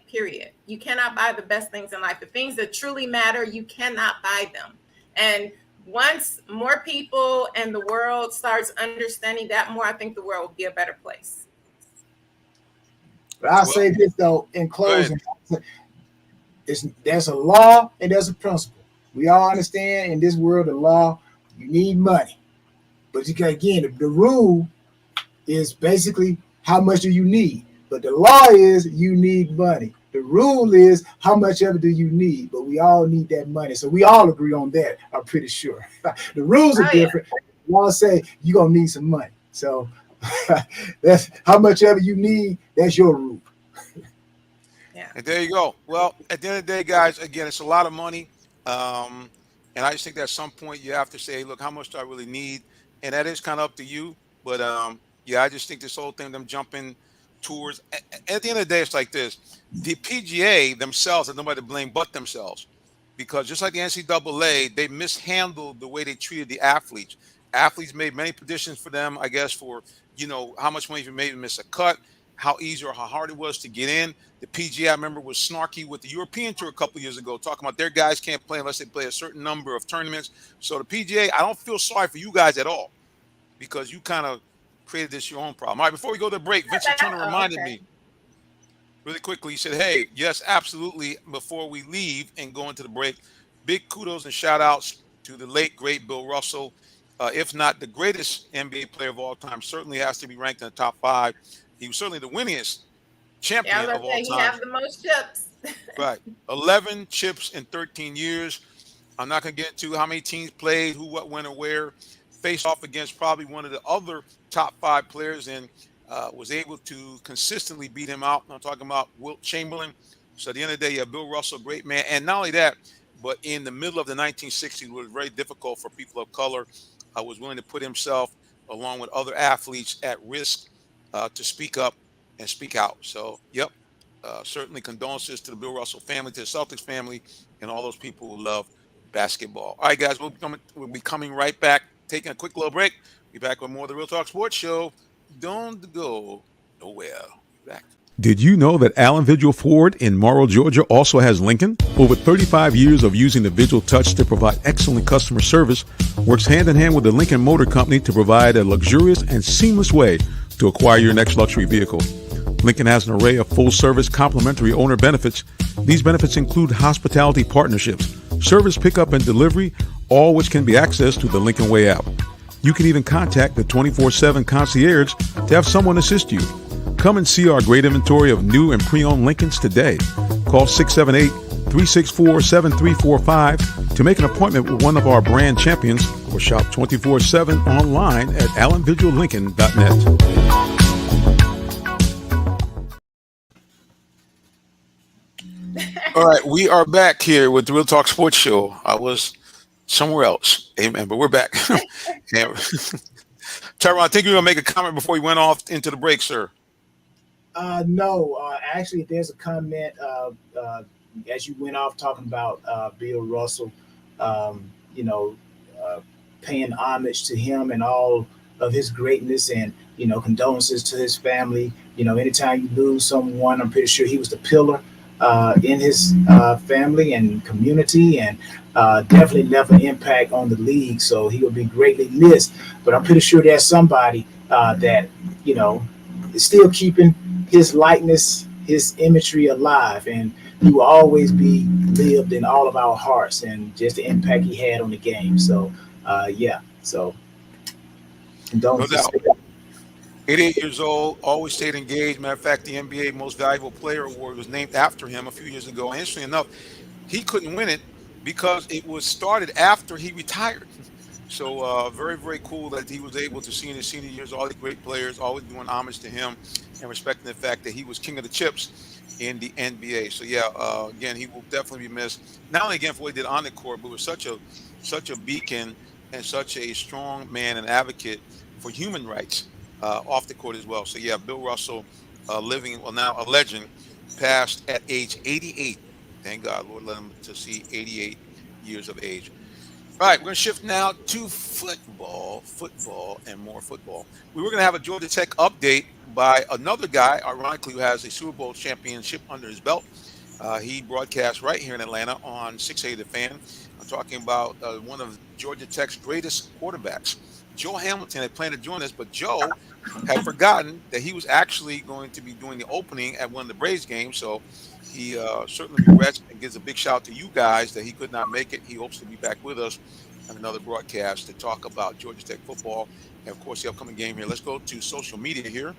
Speaker 3: period. You cannot buy the best things in life. The things that truly matter, you cannot buy them. And once more people and the world starts understanding that more, I think the world will be a better place.
Speaker 2: But I'll say this though, in closing, there's a law and there's a principle. We all understand in this world, the law, you need money. But again, the rule is basically how much do you need? But the law is you need money. The rule is how much of it do you need? But we all need that money. So we all agree on that, I'm pretty sure. The rules are different. The law say you're going to need some money. So that's how much of it you need. That's your rule.
Speaker 3: Yeah.
Speaker 1: And there you go. Well, at the end of the day, guys, again, it's a lot of money. And I just think that at some point you have to say, look, how much do I really need? And that is kind of up to you. But yeah, I just think this whole thing, them jumping tours, at the end of the day, it's like this. The PGA themselves have nobody to blame but themselves, because just like the NCAA, they mishandled the way they treated the athletes. Athletes made many predictions for them, I guess, for, how much money you made to miss a cut, how easy or how hard it was to get in. The PGA, I remember, was snarky with the European Tour a couple of years ago, talking about their guys can't play unless they play a certain number of tournaments. So the PGA, I don't feel sorry for you guys at all, because you kind of created this your own problem. All right, before we go to break, Vincent Turner reminded me really quickly. He said, hey, yes, absolutely, before we leave and go into the break, big kudos and shout outs to the late, great Bill Russell. If not the greatest NBA player of all time, certainly has to be ranked in the top 5. He was certainly the winningest champion of all time.
Speaker 3: He has the most chips.
Speaker 1: Right. 11 chips in 13 years. I'm not going to get into how many teams played, who, what, when, or where. Faced off against probably one of the other top 5 players and was able to consistently beat him out. I'm talking about Wilt Chamberlain. So at the end of the day, Bill Russell, great man. And not only that, but in the middle of the 1960s, it was very difficult for people of color. Was willing to put himself, along with other athletes, at risk to speak up and speak out. So, yep, certainly condolences to the Bill Russell family, to the Celtics family, and all those people who love basketball. All right, guys, we'll be coming right back, taking a quick little break. Be back with more of the Real Talk Sports Show. Don't go nowhere. Be back.
Speaker 4: Did you know that Allen Vigil Ford in Morrow, Georgia also has Lincoln? Over 35 years of using the Vigil Touch to provide excellent customer service, works hand in hand with the Lincoln Motor Company to provide a luxurious and seamless way to acquire your next luxury vehicle. Lincoln has an array of full-service complimentary owner benefits. These benefits include hospitality partnerships, service pickup and delivery, all which can be accessed through the Lincoln Way app. You can even contact the 24/7 concierge to have someone assist you. Come and see our great inventory of new and pre-owned Lincolns today. Call 678-364-7345 to make an appointment with one of our brand champions, or shop 24/7 online at allenvigillincoln.net.
Speaker 1: All right, we are back here with the Real Talk Sports Show. I was somewhere else, amen, but we're back. Tyrone, I think you were going to make a comment before we went off into the break, sir.
Speaker 2: No, actually, there's a comment as you went off talking about Bill Russell, paying homage to him and all of his greatness, and condolences to his family. Anytime you lose someone, I'm pretty sure he was the pillar in his family and community, and definitely left an impact on the league. So he will be greatly missed. But I'm pretty sure there's somebody that is still keeping his likeness his imagery alive, and he will always be lived in all of our hearts, and just the impact he had on the game. So, yeah. So,
Speaker 1: No
Speaker 2: condolences.
Speaker 1: doubt. 88 years old, always stayed engaged. Matter of fact, the NBA Most Valuable Player Award was named after him a few years ago. And interestingly enough, he couldn't win it because it was started after he retired. So very, very cool that he was able to see in his senior years all the great players, always doing homage to him and respecting the fact that he was king of the chips in the NBA. So yeah, again, he will definitely be missed. Not only again for what he did on the court, but was such a beacon and such a strong man and advocate for human rights off the court as well. So yeah, Bill Russell, living, well, now a legend, passed at age 88. Thank God, Lord, let him to see 88 years of age. All right, we're going to shift now to football, and more football. We were going to have a Georgia Tech update by another guy, ironically, who has a Super Bowl championship under his belt. He broadcasts right here in Atlanta on 680 The Fan. I'm talking about one of Georgia Tech's greatest quarterbacks. Joe Hamilton had planned to join us, but Joe had forgotten that he was actually going to be doing the opening at one of the Braves games. So he certainly regrets and gives a big shout out to you guys that he could not make it. He hopes to be back with us on another broadcast to talk about Georgia Tech football and, of course, the upcoming game here. Let's go to social media here.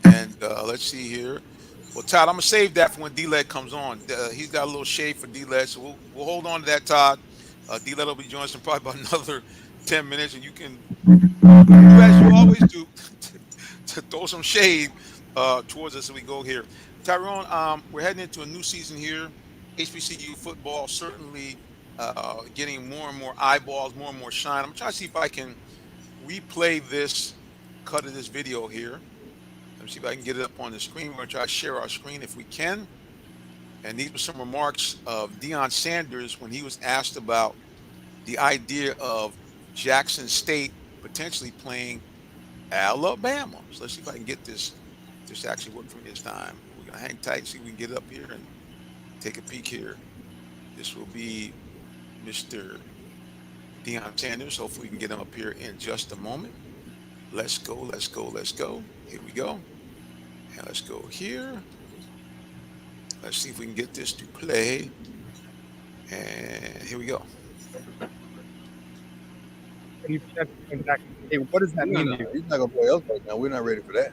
Speaker 1: And let's see here. Well, Todd, I'm going to save that for when D-Led comes on. He's got a little shade for D-Led, so we'll hold on to that, Todd. D-Led will be joining us in probably about another 10 minutes, and you can, as you always do, to throw some shade towards us as we go here. Tyrone, we're heading into a new season here. HBCU football certainly getting more and more eyeballs, more and more shine. I'm trying to see if I can replay this cut of this video here. Let me see if I can get it up on the screen. We're going to try to share our screen if we can. And these were some remarks of Deion Sanders when he was asked about the idea of Jackson State potentially playing Alabama. So let's see if I can get this actually work for me this time. We're going to hang tight, see if we can get it up here and take a peek here. This will be Mr. Deion Sanders. Hopefully we can get him up here in just a moment. Let's go. Here we go. And let's go here. Let's see if we can get this to play. And here we go.
Speaker 5: Hey, what does that mean to you? He's not going to play us right now. We're not ready for that.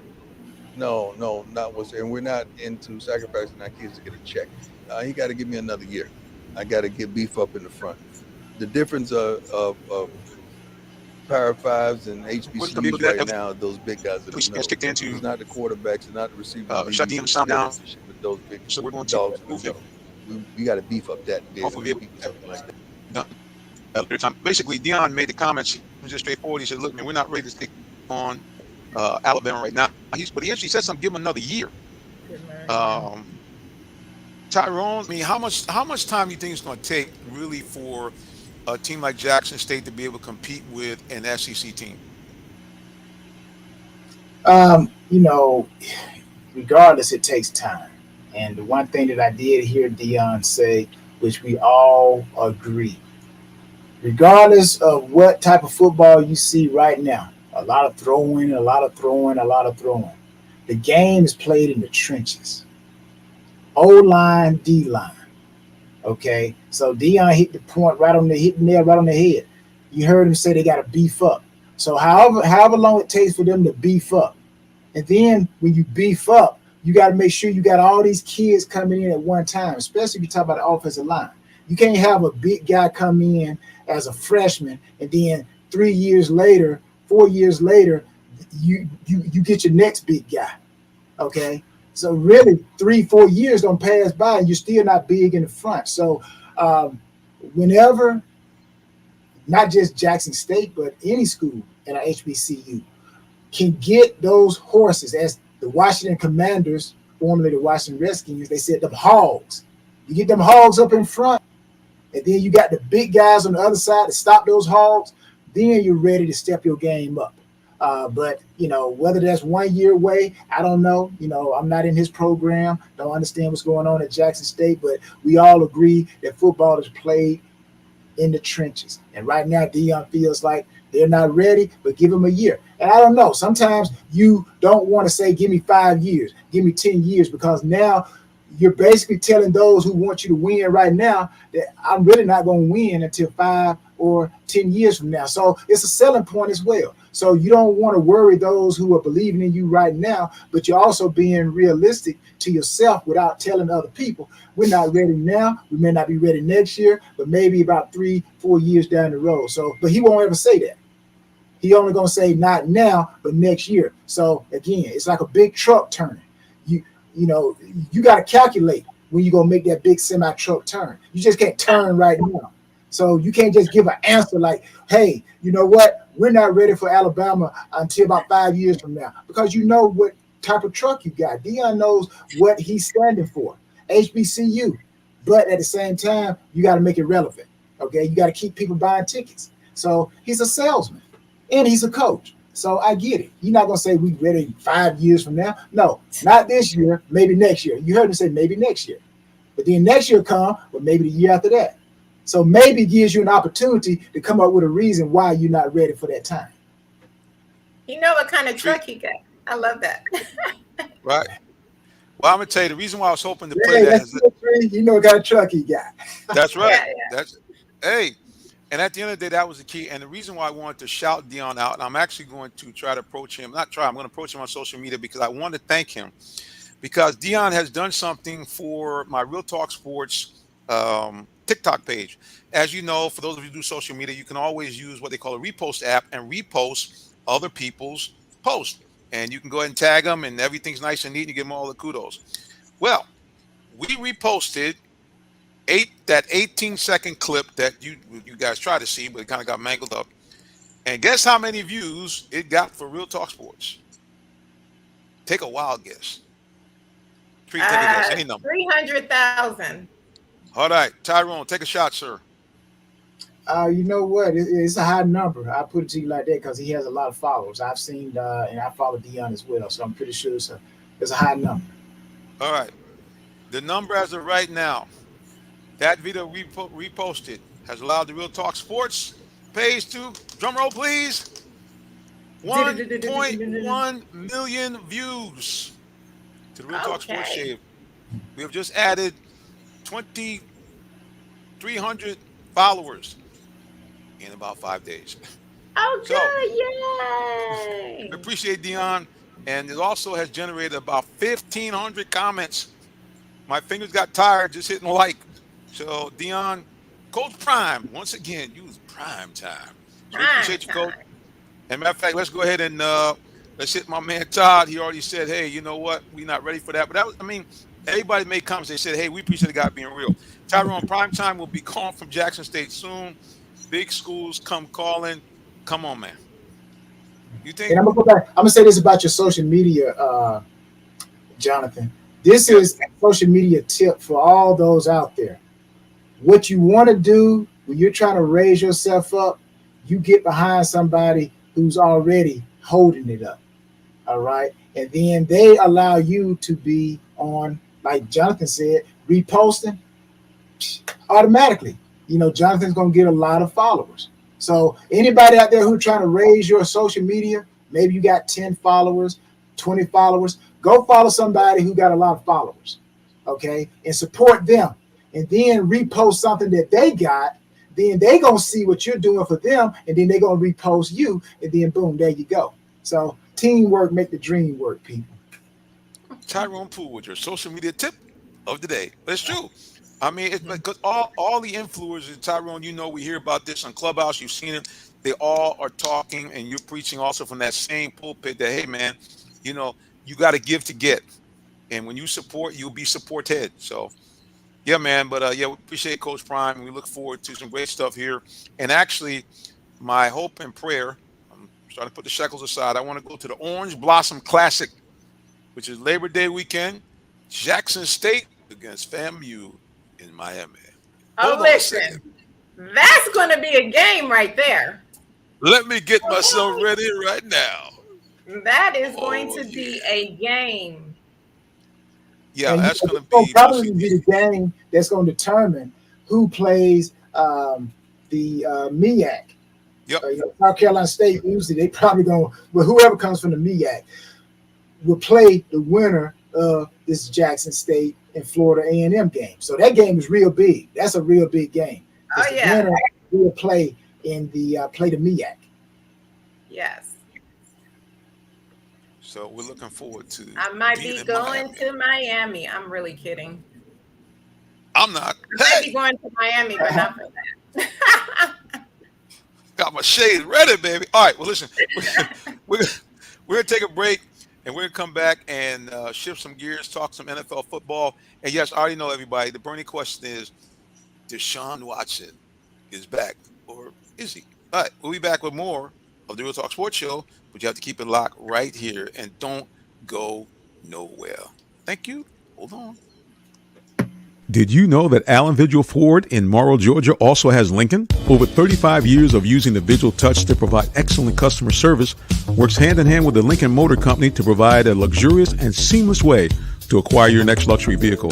Speaker 5: No, not what's there. And we're not into sacrificing our kids to get a check. He got to give me another year. I got to get beef up in the front. The difference of Power Fives and HBCUs right now, those big guys that are
Speaker 1: kicked into.
Speaker 5: It's not the quarterbers, it's not the receivers.
Speaker 1: Shut the sound down.
Speaker 5: With those big
Speaker 1: So we're going
Speaker 5: dogs.
Speaker 1: to move it.
Speaker 5: We got to beef up that.
Speaker 1: Hopefully basically, Deion made the comments. He was just straightforward. He said, "Look, man, we're not ready to take on Alabama right now." But he actually said something. Give him another year. Tyrone, I mean, how much time do you think it's going to take really for a team like Jackson State to be able to compete with an SEC team?
Speaker 2: Regardless, it takes time. And the one thing that I did hear Deion say, which we all agree, regardless of what type of football you see right now, a lot of throwing. The game is played in the trenches. O-line, D-line. Okay, so Deion hit the nail right on the head. You heard him say they got to beef up. So however long it takes for them to beef up, and then when you beef up, you got to make sure you got all these kids coming in at one time, especially if you talk about the offensive line. You can't have a big guy come in as a freshman, and then 4 years later, you get your next big guy. Okay. So really 3-4 years don't pass by and you're still not big in the front. So whenever, not just Jackson State, but any school in our HBCU can get those horses, as the Washington Commanders, formerly the Washington Redskins, they said them hogs. You get them hogs up in front, and then you got the big guys on the other side to stop those hogs, then you're ready to step your game up. But, whether that's 1 year away, I don't know. I'm not in his program. Don't understand what's going on at Jackson State. But we all agree that football is played in the trenches. And right now, Deion feels like They're not ready, but give them a year. And I don't know. Sometimes you don't want to say, give me 5 years, give me 10 years, because now you're basically telling those who want you to win right now that I'm really not going to win until 5 or 10 years from now. So it's a selling point as well. So you don't want to worry those who are believing in you right now, but you're also being realistic to yourself without telling other people, we're not ready now. We may not be ready next year, but maybe about 3-4 years down the road. So, but he won't ever say that. He only going to say not now, but next year. So again, it's like a big truck turning. You know, you got to calculate when you're going to make that big semi truck turn. You just can't turn right now. So you can't just give an answer like, hey, you know what? We're not ready for Alabama until about 5 years from now, because you know what type of truck you got. Deion knows what he's standing for, HBCU. But at the same time, you got to make it relevant. Okay, you got to keep people buying tickets. So he's a salesman and he's a coach. So I get it. You're not going to say we ready 5 years from now. No, not this year, maybe next year. You heard him say maybe next year. But then next year come, or maybe the year after that. So maybe gives you an opportunity to come up with a reason why you're not ready for that time.
Speaker 3: You know what kind of truck he got. I love that.
Speaker 1: Right. Well, I'm gonna tell you the reason why I was hoping to play that is
Speaker 2: that, you know what kind of truck he got.
Speaker 1: that's right.
Speaker 3: Yeah.
Speaker 1: That's hey. And at the end of the day, that was the key. And the reason why I wanted to shout Deion out, and I'm actually going to try to approach him. I'm going to approach him on social media because I want to thank him. Because Deion has done something for my Real Talk Sports TikTok page. As you know, for those of you who do social media, you can always use what they call a repost app and repost other people's posts. And you can go ahead and tag them, and everything's nice and neat, and you give them all the kudos. Well, we reposted that 18-second clip that you guys try to see, but it kind of got mangled up. And guess how many views it got for Real Talk Sports? Take a wild guess. Take a guess, any number.
Speaker 3: 300,000.
Speaker 1: All right, Tyrone, take a shot, sir.
Speaker 2: You know what? It's a high number. I put it to you like that because he has a lot of followers. I've seen and I follow Deion as well, so I'm pretty sure it's a high number.
Speaker 1: All right, the number as of right now, that video reposted has allowed the Real Talk Sports page to, drum roll please, 1.1 million views to the Real Talk Sports shave. We have just added 2,300 followers in about 5 days.
Speaker 3: Oh,
Speaker 1: So,
Speaker 3: good. Yay.
Speaker 1: we appreciate Deion, and it also has generated about 1,500 comments. My fingers got tired just hitting like. So, Deion, Coach Prime, once again, use prime time. So we appreciate you, Coach. And matter of fact, let's go ahead and let's hit my man Todd. He already said, hey, you know what? We're not ready for that. But that was, I mean, everybody made comments. They said, hey, we appreciate the guy being real. Tyrone, prime time will be calling from Jackson State soon. Big schools come calling. Come on, man. You think?
Speaker 2: And I'm gonna go back. I'm gonna say this about your social media, Jonathan. This is a social media tip for all those out there. What you want to do when you're trying to raise yourself up, you get behind somebody who's already holding it up. All right. And then they allow you to be on, like Jonathan said, reposting automatically. You know, Jonathan's going to get a lot of followers. So anybody out there who's trying to raise your social media, maybe you got 10 followers, 20 followers, go follow somebody who got a lot of followers. Okay. And support them. And then repost something that they got. Then they going to see what you're doing for them. And then they're going to repost you. And then boom, there you go. So teamwork make the dream work, people.
Speaker 1: Tyrone Poole with your social media tip of the day. That's true. I mean, it's because all the influencers, Tyrone, you know, we hear about this on Clubhouse. You've seen it. They all are talking, and you're preaching also from that same pulpit that, hey, man, you know, you got to give to get. And when you support, you'll be supported. So, yeah, man. But, yeah, we appreciate Coach Prime. We look forward to some great stuff here. And actually, my hope and prayer, I'm starting to put the shekels aside. I want to go to the Orange Blossom Classic, which is Labor Day weekend, Jackson State against FAMU in Miami.
Speaker 3: Oh, listen, that's going to be a game right there.
Speaker 1: Let me get myself ready right now.
Speaker 3: That is going to be a game.
Speaker 1: Yeah,
Speaker 2: and
Speaker 1: that's going to be
Speaker 2: probably be the game that's going to determine who plays the MEAC
Speaker 1: Yep.
Speaker 2: South Carolina State usually they probably going, but whoever comes from the MEAC will play the winner of this Jackson State and Florida A&M game. So that game is real big. That's a real big game.
Speaker 3: Oh, yeah.
Speaker 2: The winner will play in the MEAC.
Speaker 3: Yes.
Speaker 1: So we're looking forward to.
Speaker 3: I might be
Speaker 1: beating
Speaker 3: going
Speaker 1: Miami.
Speaker 3: to Miami. I'm really kidding.
Speaker 1: I'm not.
Speaker 3: I might be
Speaker 1: Hey,
Speaker 3: going to Miami, but not for that.
Speaker 1: got my shades ready, baby. All right. Well, listen, we're gonna take a break, and we're gonna come back and shift some gears, talk some NFL football. And yes, I already know everybody. The burning question is: Deshaun Watson is back, or is he? All right. We'll be back with more of the Real Talk Sports Show, but you have to keep it locked right here and don't go nowhere. Thank you. Hold on.
Speaker 4: Did you know that Allen Vigil Ford in Morrow, Georgia also has Lincoln? Over 35 years of using the Vigil Touch to provide excellent customer service, works hand in hand with the Lincoln Motor Company to provide a luxurious and seamless way to acquire your next luxury vehicle.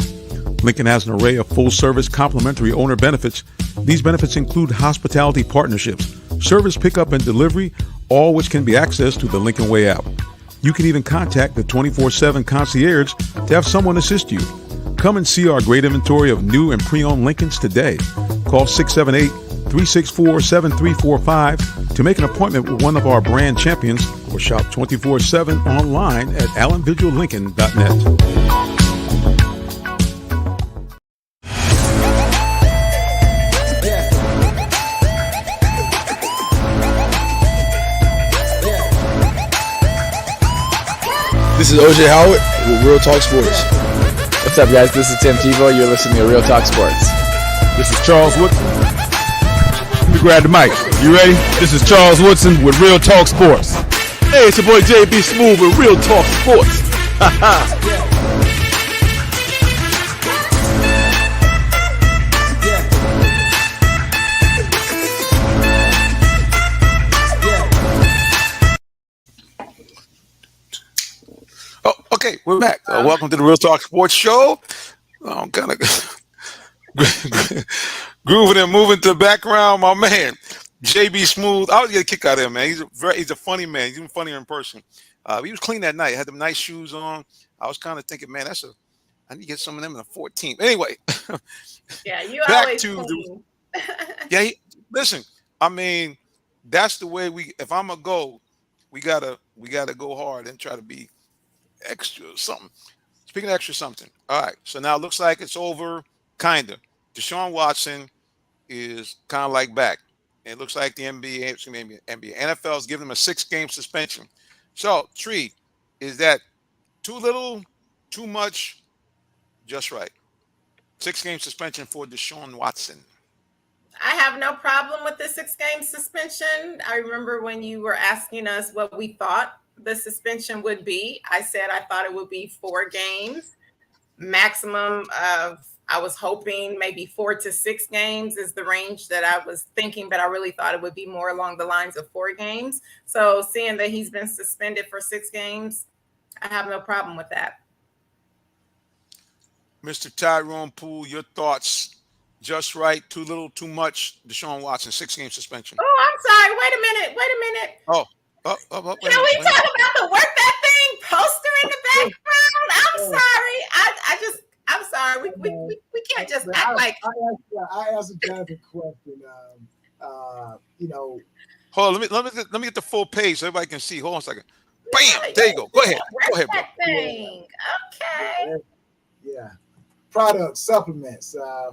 Speaker 4: Lincoln has an array of full-service complimentary owner benefits. These benefits include hospitality partnerships, service pickup and delivery, all which can be accessed through the Lincoln Way app. You can even contact the 24/7 concierge to have someone assist you. Come and see our great inventory of new and pre-owned Lincolns today. Call 678-364-7345 to make an appointment with one of our brand champions or shop 24/7 online at allenvigillincoln.net.
Speaker 6: This is OJ Howard with Real Talk Sports.
Speaker 7: What's up, guys? This is Tim Tebow. You're listening to Real Talk Sports.
Speaker 8: This is Charles Woodson. Let me grab the mic. You ready? This is Charles Woodson with Real Talk Sports. Hey, it's your boy JB Smooth with Real Talk Sports.
Speaker 1: Oh, okay, we're back. Welcome to the Real Talk Sports Show. I'm kind of grooving and moving to the background. My man, JB Smooth. I was get a kick out of him, man. He's a funny man. He's even funnier in person. He was clean that night. Had them nice shoes on. I was kind of thinking, man, I need to get some of them in the 14th. Anyway,
Speaker 3: Yeah, you
Speaker 1: back
Speaker 3: always
Speaker 1: to
Speaker 3: clean.
Speaker 1: yeah. Listen, I mean, that's the way if I'm gonna go, we gotta go hard and try to be extra something. Speaking of extra something. All right. So now it looks like it's over, kinda. Deshaun Watson is kind of like back. It looks like the NFL is giving him a 6-game suspension. So, Tree, is that too little, too much, just right? 6-game suspension for Deshaun Watson.
Speaker 3: I have no problem with the 6-game suspension. I remember when you were asking us what we thought the suspension would be. I said I thought it would be 4 games. Maximum of, I was hoping maybe 4 to 6 games is the range that I was thinking, but I really thought it would be more along the lines of 4 games. So seeing that he's been suspended for 6 games, I have no problem with that.
Speaker 1: Mr. Tyrone Poole, your thoughts? Just right, too little, too much. Deshaun Watson, 6-game suspension.
Speaker 3: Oh, I'm sorry. Wait a minute.
Speaker 1: Oh,
Speaker 3: Can we talk about the work that thing poster in the background? I'm sorry. I'm sorry. We can't just act like.
Speaker 2: I asked a Jonathan question.
Speaker 1: Hold on, let me get the full page so everybody can see. Hold on a second. Bam! There you go. Go ahead. Go ahead, bro.
Speaker 3: That thing. Okay.
Speaker 2: Yeah. Products, supplements. I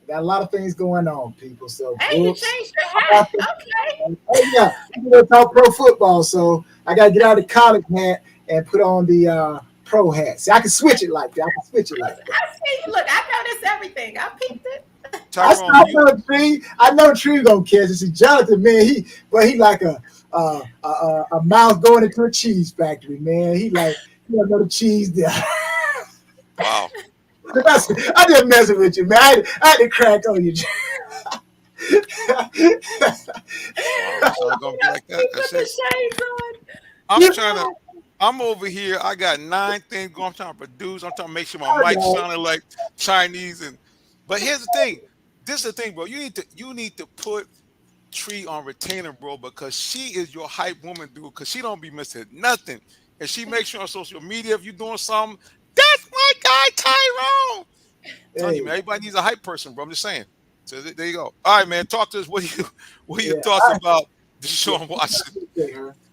Speaker 2: got a lot of things going on, people. So
Speaker 3: Hey, you changed your hat. Okay.
Speaker 2: Oh yeah, I'm gonna talk pro football, so I gotta get out of the college hat and put on the pro hat. See, I can switch it like that. I
Speaker 3: I see. Look, I noticed everything. I peeped it.
Speaker 2: I know Tree gonna catch it. See, Jonathan, man, he like a mouse going into a cheese factory, man. He like know the cheese there.
Speaker 1: Wow.
Speaker 2: I just messing with you, man. I had to crack on you.
Speaker 1: So it's gonna be like that.
Speaker 3: Put the shades on.
Speaker 1: I'm over here. I got 9 things going. I'm trying to produce. I'm trying to make sure my mic sounded like Chinese. But here's the thing. This is the thing, bro. You need to put Tree on retainer, bro, because she is your hype woman, dude. Because she don't be missing nothing, and she makes sure on social media if you're doing something, that's my guy Tyrone. I'm telling you, man, everybody needs a hype person, bro. I'm just saying. So there you go. All right, man. Talk to us. What are your thoughts about Deshaun Watson?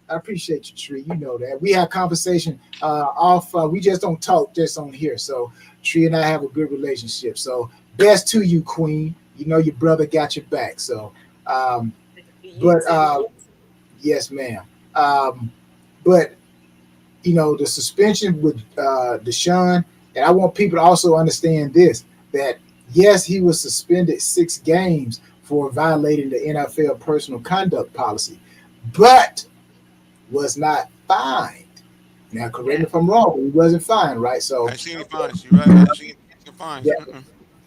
Speaker 2: I appreciate you, Tree. You know that. We have conversation off. We just don't talk just on here. So Tree and I have a good relationship. So best to you, Queen. You know your brother got your back. So, yes, ma'am. But you know the suspension with Deshaun, and I want people to also understand this: that yes, he was suspended 6 games for violating the NFL personal conduct policy, but was not fined. Now, correct me if I'm wrong, but he wasn't fined, right? So
Speaker 1: I seen any fines. You're right. I seen any fines.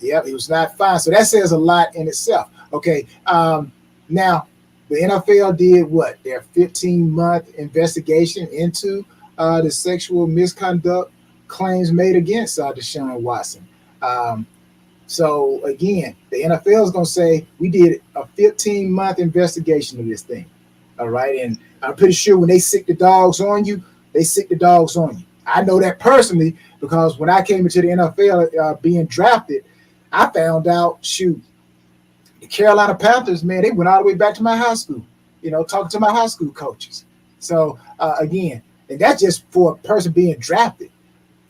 Speaker 2: Yeah, he was not fined. So that says a lot in itself. Okay. Now, the NFL did what? Their 15-month investigation into the sexual misconduct claims made against Deshaun Watson. So again, the NFL is going to say we did a 15-month investigation of this thing. All right. And I'm pretty sure when they sick the dogs on you, they sick the dogs on you. I know that personally because when I came into the NFL being drafted, I found out, the Carolina Panthers, man, they went all the way back to my high school, talking to my high school coaches. So again, and that's just for a person being drafted.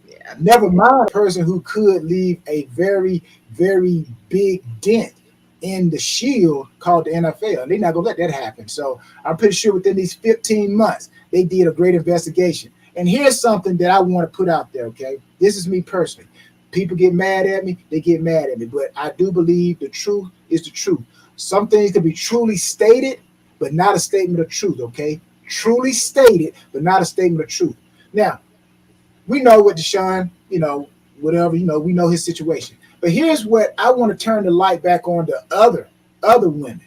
Speaker 2: Yeah. Never mind a person who could leave a very, very big dent in the shield called the NFL. They're not going to let that happen. So I'm pretty sure within these 15 months, they did a great investigation. And here's something that I want to put out there, okay? This is me personally. People get mad at me, they get mad at me. But I do believe the truth is the truth. Some things can be truly stated, but not a statement of truth, okay? Truly stated, but not a statement of truth. Now, we know what Deshaun, whatever, we know his situation. But here's what I want to turn the light back on to other women.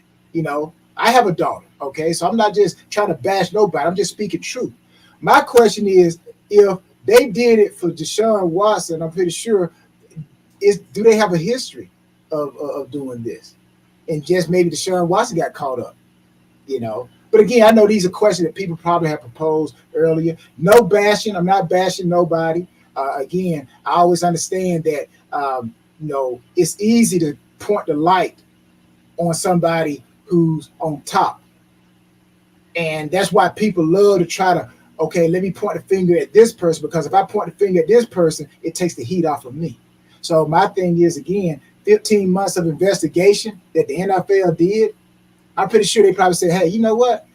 Speaker 2: I have a daughter, okay? So I'm not just trying to bash nobody. I'm just speaking truth. My question is, if they did it for Deshaun Watson, I'm pretty sure, do they have a history of doing this? And just maybe Deshaun Watson got caught up, But again, I know these are questions that people probably have proposed earlier. No bashing. I'm not bashing nobody. Again, I always understand that, it's easy to point the light on somebody who's on top. And that's why people love to try to, okay, let me point the finger at this person, because if I point the finger at this person, it takes the heat off of me. So my thing is, again, 15 months of investigation that the NFL did, I'm pretty sure they probably said, hey, you know what?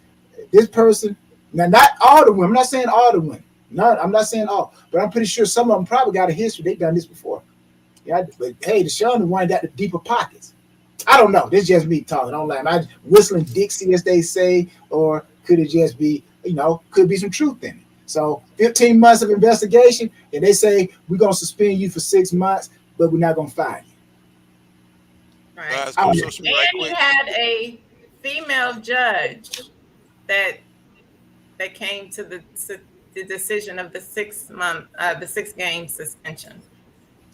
Speaker 2: This person, now not all the women, I'm not saying all the women. No, I'm not saying all, but I'm pretty sure some of them probably got a history. They've done this before. Yeah, but hey, Deshaun the one got the deeper pockets. I don't know. This is just me talking. I don't like. Am I whistling Dixie, as they say, or could it just be, could be some truth in it? So 15 months of investigation, and they say we're gonna suspend you for 6 months, but we're not gonna fire you.
Speaker 3: Right. And you had a female judge that came to the decision of the 6 game suspension.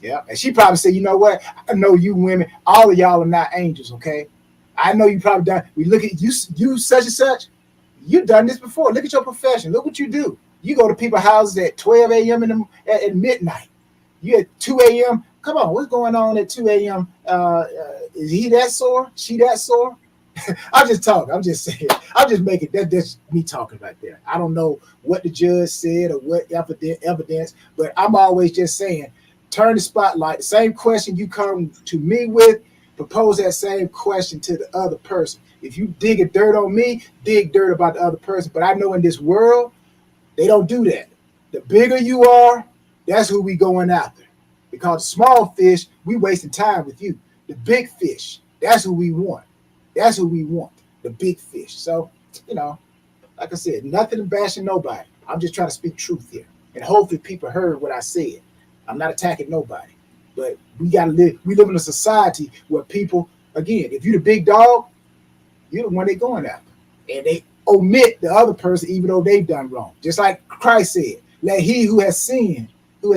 Speaker 2: Yeah, and she probably said, you know what? I know you women, all of y'all are not angels, okay? I know you probably done. We look at you such and such. You done this before. Look at your profession. Look what you do. You go to people's houses at 12 a.m. at midnight. You at 2 a.m. Come on, what's going on at 2 a.m.? Is he that sore? She that sore? I'm just talking. I'm just saying. I'm just making that's me talking right there. I don't know what the judge said or what evidence, but I'm always just saying, turn the spotlight. The same question you come to me with, propose that same question to the other person. If you dig a dirt on me, dig dirt about the other person. But I know in this world, they don't do that. The bigger you are, that's who we going after. Because small fish, we wasting time with you. The big fish, that's who we want. That's who we want, the big fish. So, like I said, nothing bashing nobody. I'm just trying to speak truth here. And hopefully people heard what I said. I'm not attacking nobody. But we live in a society where people, again, if you're the big dog, you're the one they're going after. And they omit the other person even though they've done wrong. Just like Christ said, let he who has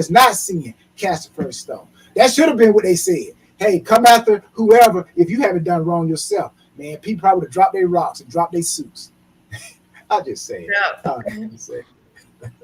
Speaker 2: not sinned, cast the first stone. That should have been what they said. Hey, come after whoever if you haven't done wrong yourself. man, people probably would have dropped their rocks and dropped their suits. I'll just say it.
Speaker 3: Yeah.
Speaker 2: I'll just say it.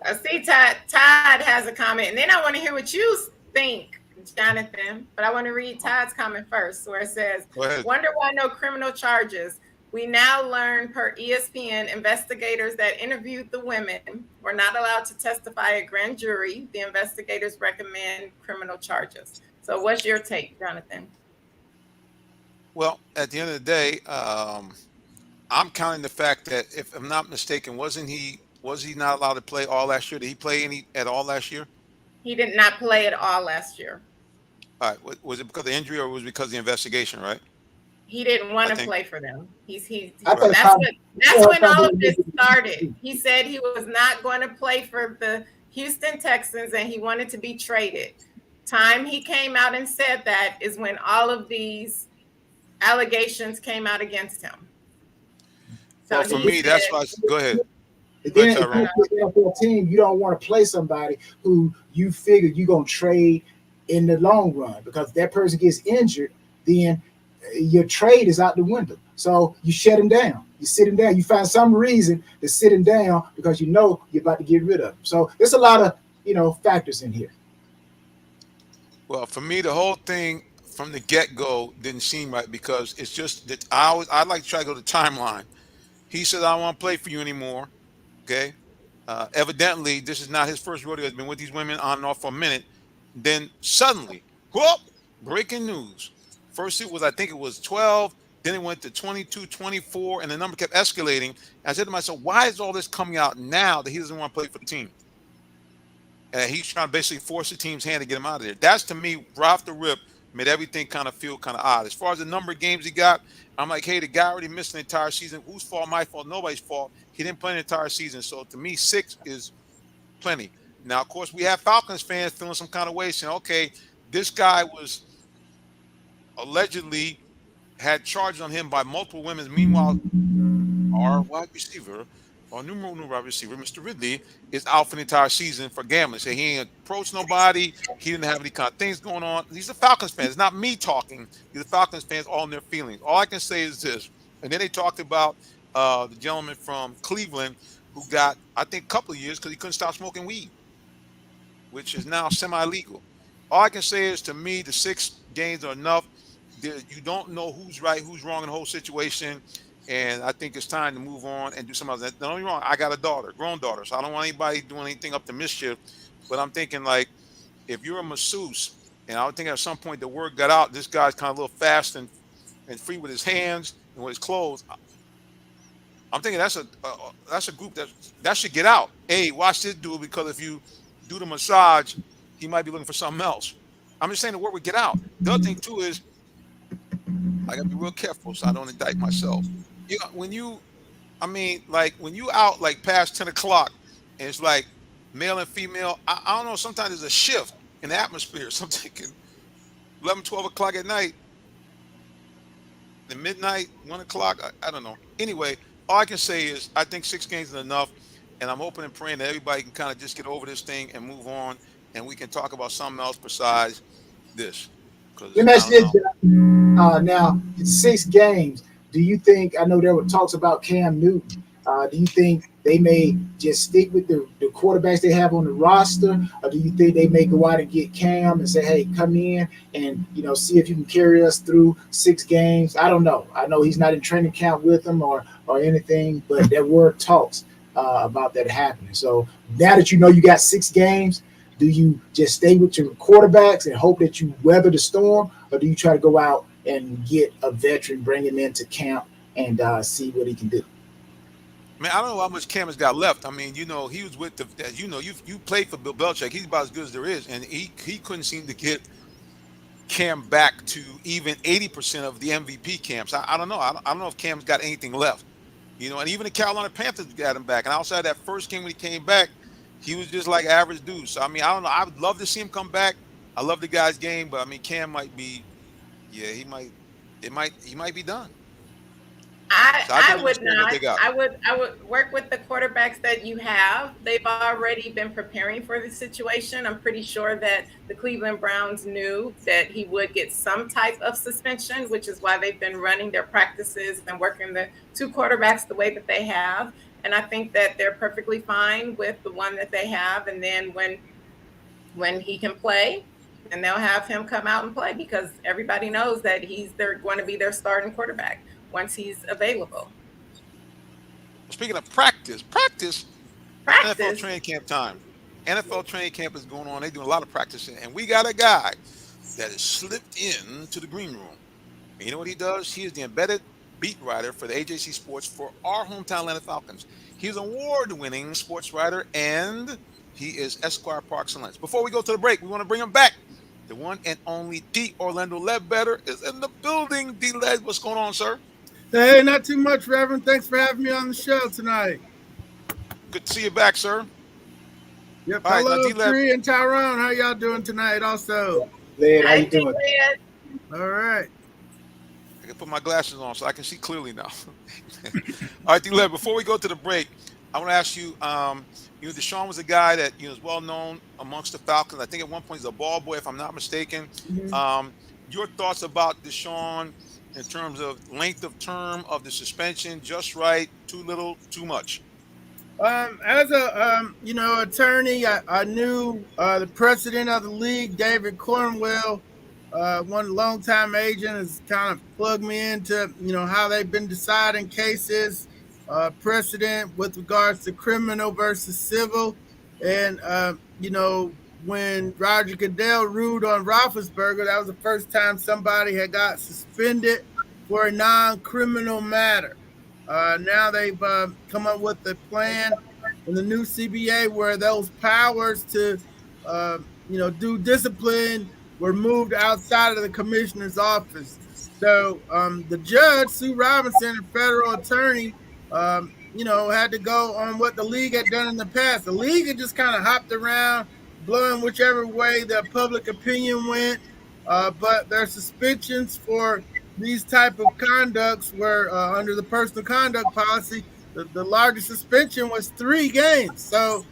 Speaker 3: I see Todd has a comment, and then I want to hear what you think, Jonathan. But I want to read Todd's comment first, where it says, "Wonder why no criminal charges. We now learn per ESPN, investigators that interviewed the women were not allowed to testify at grand jury. The investigators recommend criminal charges." So what's your take, Jonathan?
Speaker 1: Well, at the end of the day, I'm counting the fact that, if I'm not mistaken, was he not allowed to play all last year? Did he play any at all last year?
Speaker 3: He did not play at all last year.
Speaker 1: All right. Was it because of the injury, or was it because of the investigation, right?
Speaker 3: He didn't want to play for them. That's
Speaker 2: thought-
Speaker 3: when all of this started. He said he was not going to play for the Houston Texans and he wanted to be traded. Time he came out and said that is when all of these allegations came out against him. So
Speaker 1: Well, for me, that's why. Go ahead.
Speaker 2: Then if you're an NFL team, you don't want to play somebody who you figure you're going to trade in the long run, because if that person gets injured, then your trade is out the window. So you shut him down. You sit him down. You find some reason to sit him down because you know you're about to get rid of him. So there's a lot of factors in here.
Speaker 1: Well, for me, the whole thing from the get-go didn't seem right, because it's just that I like to try to go to the timeline. He said, "I don't want to play for you anymore." Okay. Evidently, this is not his first rodeo. He's been with these women on and off for a minute. Then suddenly, whoop, breaking news. First I think it was 12, then it went to 22, 24, and the number kept escalating. And I said to myself, why is all this coming out now that he doesn't want to play for the team? And he's trying to basically force the team's hand to get him out of there. That's, to me, right off the rip, made everything kind of feel kind of odd. As far as the number of games he got, I'm like, hey, the guy already missed an entire season. Whose fault? My fault? Nobody's fault. He didn't play an entire season. So to me, 6 is plenty. Now, of course, we have Falcons fans feeling some kind of way, saying, okay, this guy was allegedly had charges on him by multiple women. Meanwhile, our wide receiver, our numero wide receiver, Mr. Ridley, is out for the entire season for gambling. So he ain't approached nobody. He didn't have any kind of things going on. These are Falcons fans. It's not me talking. These are Falcons fans all in their feelings. All I can say is this. And then they talked about the gentleman from Cleveland who got, I think, a couple of years because he couldn't stop smoking weed, which is now semi-legal. All I can say is, to me, the 6 games are enough. You don't know who's right, who's wrong in the whole situation. And I think it's time to move on and do something else. Don't get me wrong, I got a daughter, grown daughter, so I don't want anybody doing anything up to mischief. But I'm thinking, like, if you're a masseuse, and I would think at some point the word got out, this guy's kind of a little fast and free with his hands and with his clothes. I'm thinking that's a group that should get out. Hey, watch this dude, because if you do the massage, he might be looking for something else. I'm just saying the word would get out. The other thing too is, I gotta be real careful so I don't indict myself. When you out like past 10 o'clock and it's like male and female, I don't know, sometimes there's a shift in the atmosphere. So I'm thinking 11, 12 o'clock at night, the midnight, 1 o'clock, I don't know. Anyway, all I can say is I think 6 games is enough, and I'm hoping and praying that everybody can kind of just get over this thing and move on, and we can talk about something else besides this.
Speaker 2: Let me ask you this, now, 6 games. Do you think, I know there were talks about Cam Newton, do you think they may just stick with the quarterbacks they have on the roster, or do you think they may go out and get Cam and say, hey, come in and see if you can carry us through 6 games? I don't know. I know he's not in training camp with them or anything, but there were talks about that happening. So now that you got 6 games, do you just stay with your quarterbacks and hope that you weather the storm, or do you try to go out and get a veteran, bring him into camp, and see what he can do?
Speaker 1: Man, I don't know how much Cam has got left. I mean, he was with you played for Bill Belichick. He's about as good as there is, and he couldn't seem to get Cam back to even 80% of the MVP camps. I don't know. I don't know if Cam's got anything left. And even the Carolina Panthers got him back. And outside that first game when he came back, he was just like average dude. So I mean, I don't know. I would love to see him come back. I love the guy's game, but I mean, Cam might be, he might be done. So I
Speaker 3: I
Speaker 1: can
Speaker 3: would
Speaker 1: understand what
Speaker 3: not.
Speaker 1: they got.
Speaker 3: I would work with the quarterbacks that you have. They've already been preparing for the situation. I'm pretty sure that the Cleveland Browns knew that he would get some type of suspension, which is why they've been running their practices and working the two quarterbacks the way that they have. And I think that they're perfectly fine with the one that they have. And then when he can play, and they'll have him come out and play because everybody knows that they're going to be their starting quarterback once he's available.
Speaker 1: Speaking of practice, NFL
Speaker 3: Practice.
Speaker 1: training camp time. NFL training camp is going on. They're doing a lot of practicing, and we got a guy that has slipped into the green room. And you know what he does? He is the embedded beat writer for the AJC Sports for our hometown Atlanta Falcons. He's an award-winning sports writer, and he is Esquire par excellence. Before we go to the break, we want to bring him back. The one and only D. Orlando Ledbetter is in the building. D. Led, what's going on, sir?
Speaker 9: Hey, not too much, Reverend. Thanks for having me on the show tonight.
Speaker 1: Good to see you back, sir.
Speaker 9: Yep.
Speaker 1: All right, now,
Speaker 9: Hello,
Speaker 1: D-Led.
Speaker 9: Tree and Tyrone. How y'all doing tonight also?
Speaker 2: Led, how
Speaker 3: Hi,
Speaker 2: you doing?
Speaker 3: D-Led.
Speaker 9: All right.
Speaker 1: I can put my glasses on so I can see clearly now. All right, D-Led, before we go to the break, I want to ask you, Deshaun was a guy that, is well known amongst the Falcons. I think at one point he's a ball boy, if I'm not mistaken.
Speaker 9: Mhm.
Speaker 1: Your thoughts about Deshaun in terms of length of term of the suspension, just right, too little, too much?
Speaker 9: As a attorney, I knew the president of the league, David Cornwell, one longtime agent, has kind of plugged me into how they've been deciding cases, precedent with regards to criminal versus civil, and when Roger Goodell ruled on Roethlisberger, that was the first time somebody had got suspended for a non-criminal matter. Now they've come up with a plan in the new CBA where those powers to, do discipline were moved outside of the commissioner's office. So the judge, Sue Robinson, a federal attorney, had to go on what the league had done in the past. The league had just kind of hopped around, blowing whichever way the public opinion went. But their suspensions for these type of conducts were under the personal conduct policy. The largest suspension was 3 games. So,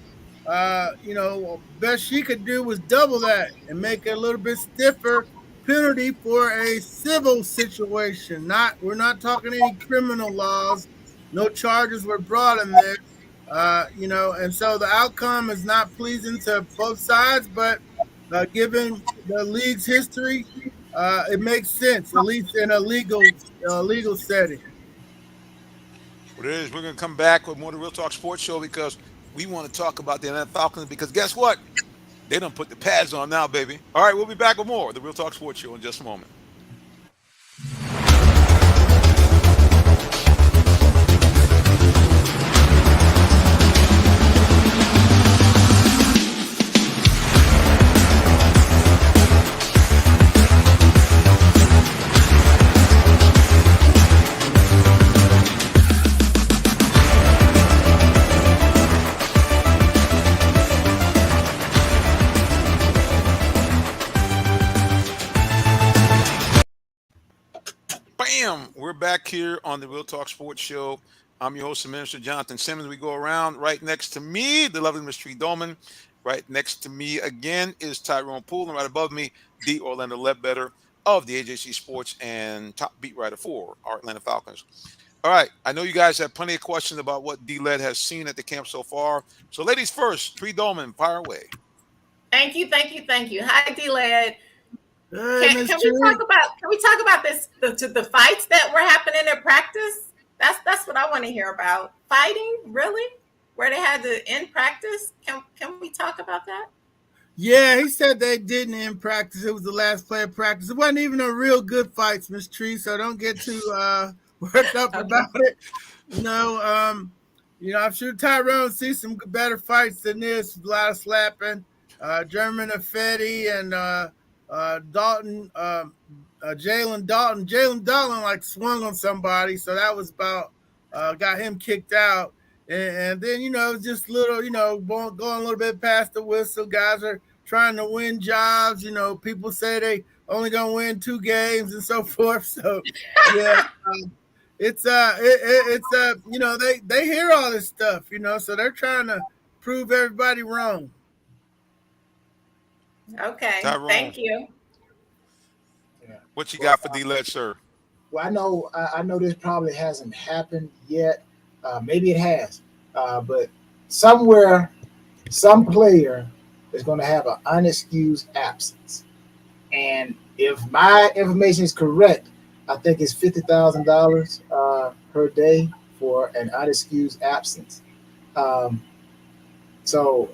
Speaker 9: best she could do was double that and make it a little bit stiffer penalty for a civil situation. We're not talking any criminal laws. No charges were brought in there. And so the outcome is not pleasing to both sides, but given the league's history, it makes sense, at least in a legal setting.
Speaker 1: What it is, we're going to come back with more of the Real Talk Sports Show because we want to talk about the Atlanta Falcons because guess what? They done put the pads on now, baby. All right, we'll be back with more of the Real Talk Sports Show in just a moment. Bam! We're back here on the Real Talk Sports Show. I'm your host and minister, Jonathan Simmons. We go around right next to me, the lovely Miss Tree Dolman. Right next to me again is Tyrone Poole, and right above me, D. Orlando Ledbetter of the AJC Sports and top beat writer for our Atlanta Falcons. All right, I know you guys have plenty of questions about what D. Led has seen at the camp so far. So, ladies first, Tree Dolman, fire away.
Speaker 3: Thank you. Hi, D-Led.
Speaker 9: Hey,
Speaker 3: Can we talk about this the fights that were happening at practice? That's what I want to hear about. Fighting, really? Where they had to end practice? Can we talk about that?
Speaker 9: Yeah, he said they didn't end practice. It was the last play of practice. It wasn't even a real good fight, Miss Tree, so don't get too worked up about it. I'm sure Tyrone sees some better fights than this. A lot of slapping. German Affetti and Dalton, Jalen Dalton. Jalen Dalton swung on somebody, so that was about got him kicked out. And then just little going a little bit past the whistle. Guys are trying to win jobs. People say they only gonna win 2 games and so forth. So yeah, they hear all this stuff, so they're trying to prove everybody wrong.
Speaker 3: Okay,
Speaker 1: Tyrone.
Speaker 3: thank you.
Speaker 1: What you got for D-Led, sir?
Speaker 2: Well, I know this probably hasn't happened yet. Maybe it has, but somewhere, some player is going to have an unexcused absence. And if my information is correct, I think it's $50,000 per day for an unexcused absence. So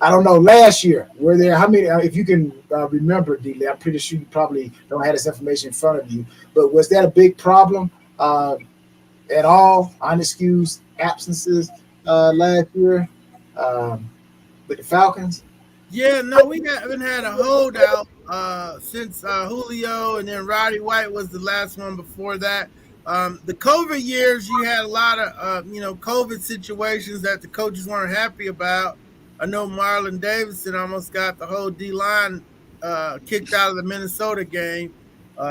Speaker 2: I don't know. Last year, were there how many? If you can remember, D-Led, I'm pretty sure you probably don't have this information in front of you. But was that a big problem at all? Unexcused absences last year with the Falcons?
Speaker 9: Yeah, no, we haven't had a holdout since Julio, and then Roddy White was the last one before that. The COVID years, you had a lot of COVID situations that the coaches weren't happy about. I know Marlon Davidson almost got the whole D-line kicked out of the Minnesota game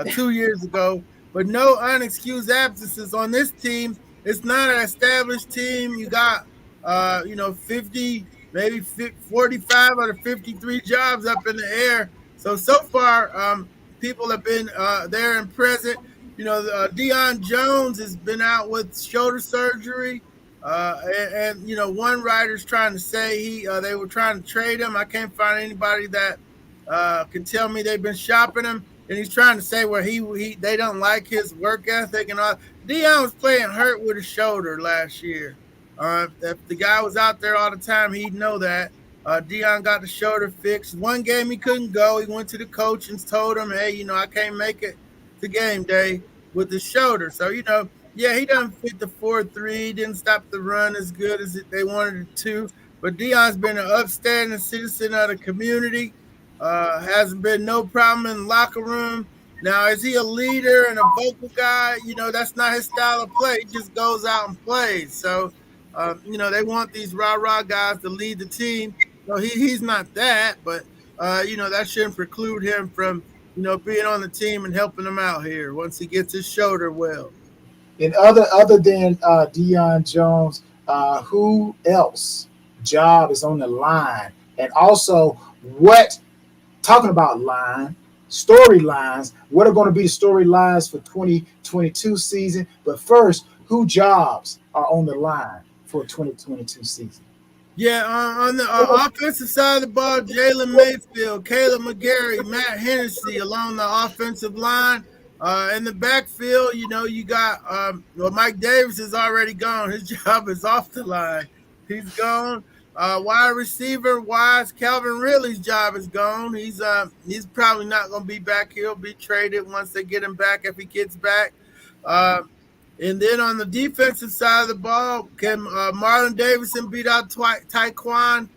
Speaker 9: 2 years ago. But no unexcused absences on this team. It's not an established team. You got 50, maybe 45 out of 53 jobs up in the air. So far, people have been there and present. Deion Jones has been out with shoulder surgery, and one writer's trying to say they were trying to trade him. I can't find anybody that can tell me they've been shopping him, and he's trying to say where they don't like his work ethic and all. Deion was playing hurt with his shoulder last year. If the guy was out there all the time, he'd know that. Deion got the shoulder fixed. One game he couldn't go. He went to the coach and told him, hey, I can't make it to game day with the shoulder. So, he doesn't fit the 4-3. Didn't stop the run as good as they wanted it to. But Deion's been an upstanding citizen of the community. Hasn't been no problem in the locker room. Now, is he a leader and a vocal guy? That's not his style of play. He just goes out and plays. So, they want these rah-rah guys to lead the team. So he's not that, but, that shouldn't preclude him from, being on the team and helping them out here once he gets his shoulder well.
Speaker 2: And other than Deion Jones, who else job is on the line? And also, talking about storylines, what are going to be the storylines for 2022 season? But first, who jobs are on the line for 2022 season?
Speaker 9: Yeah, on the offensive side of the ball, Jalen Mayfield, Caleb McGarry, Matt Hennessy along the offensive line. In the backfield, you got Mike Davis is already gone. His job is off the line. He's gone. Wide receiver wise, Calvin Ridley's job is gone. He's probably not going to be back. He'll be traded once they get him back if he gets back. And then on the defensive side of the ball, can Marlon Davidson beat out Tyquan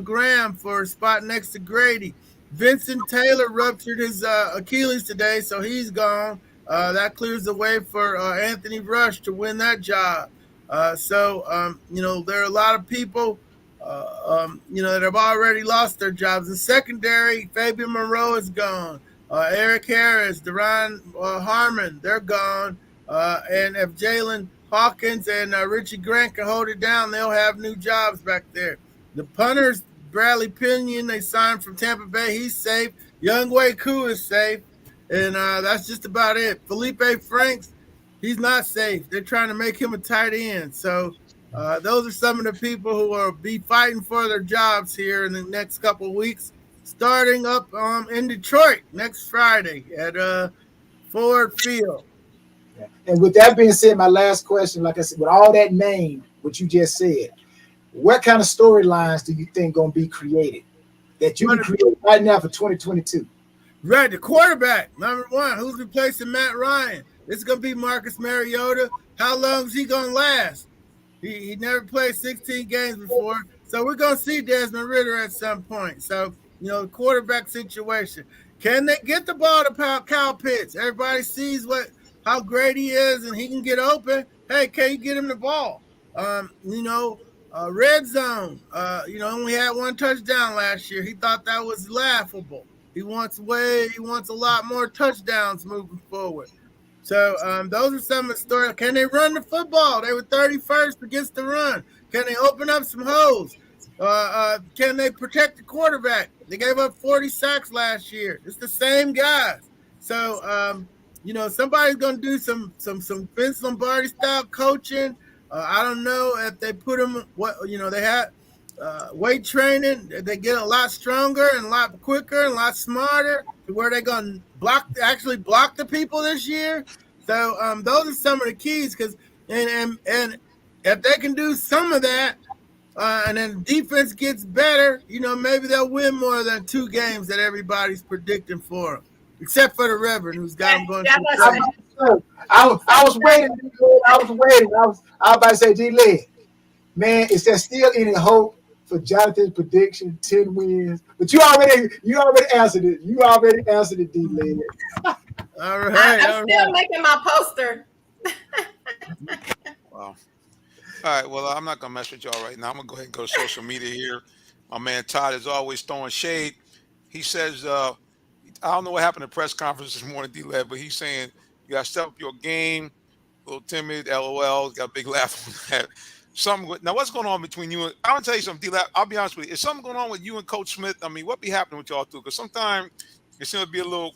Speaker 9: Graham for a spot next to Grady? Vincent Taylor ruptured his Achilles today, so he's gone. That clears the way for Anthony Rush to win that job. There are a lot of people, that have already lost their jobs. In secondary, Fabian Moreau is gone. Eric Harris, Deron Harmon, they're gone. And if Jalen Hawkins and Richie Grant can hold it down, they'll have new jobs back there. The punters, Bradley Pinion, they signed from Tampa Bay. He's safe. Younghoe Koo is safe. And that's just about it. Felipe Franks, he's not safe. They're trying to make him a tight end. So those are some of the people who will be fighting for their jobs here in the next couple of weeks, starting up in Detroit next Friday at Ford Field.
Speaker 2: And with that being said, my last question, like I said, with all that named, what you just said, what kind of storylines do you think going to be created that you can create right now for 2022?
Speaker 9: Right, the quarterback, number one, who's replacing Matt Ryan? It's going to be Marcus Mariota. How long is he going to last? He never played 16 games before, so we're going to see Desmond Ridder at some point. So, the quarterback situation. Can they get the ball to Kyle Pitts? Everybody sees how great he is, and he can get open. Hey, can you get him the ball? Red zone. Only had one touchdown last year. He thought that was laughable. He wants a lot more touchdowns moving forward. So those are some of the stories. Can they run the football? They were 31st against the run. Can they open up some holes? Can they protect the quarterback? They gave up 40 sacks last year. It's the same guys. So, somebody's going to do some Vince Lombardi style coaching. I don't know if they put them, they had weight training. They get a lot stronger and a lot quicker and a lot smarter to where they're going to actually block the people this year. So those are some of the keys and if they can do some of that, and then defense gets better, maybe they'll win more than 2 games that everybody's predicting for them, except for the Reverend, who's got them going.
Speaker 2: I was waiting. I was about to say, D-Lee, man, is there still any hope for Jonathan's prediction, 10 wins? But you already answered it. You already answered it, D-Lee.
Speaker 9: All right.
Speaker 3: I'm still making my poster.
Speaker 1: Wow. All right, well, I'm not going to mess with y'all right now. I'm going to go ahead and go to social media here. My man Todd is always throwing shade. He says, I don't know what happened at the press conference this morning, D-Led, but he's saying you got to step up your game. A little timid, LOL. Got a big laugh on that. Now, what's going on between you and – I'll tell you something, D-Led. I'll be honest with you. Is something going on with you and Coach Smith? I mean, what be happening with y'all two? Because sometimes it seems to be a little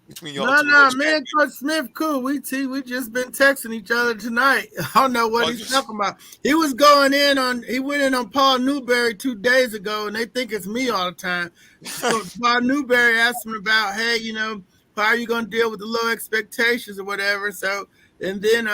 Speaker 1: between y'all two.
Speaker 9: No, me and Coach Smith, cool. We just been texting each other tonight. I don't know what he's talking about. He went in on Paul Newberry 2 days ago, and they think it's me all the time. So Paul Newberry asked him about, hey, how are you going to deal with the low expectations or whatever? So, and then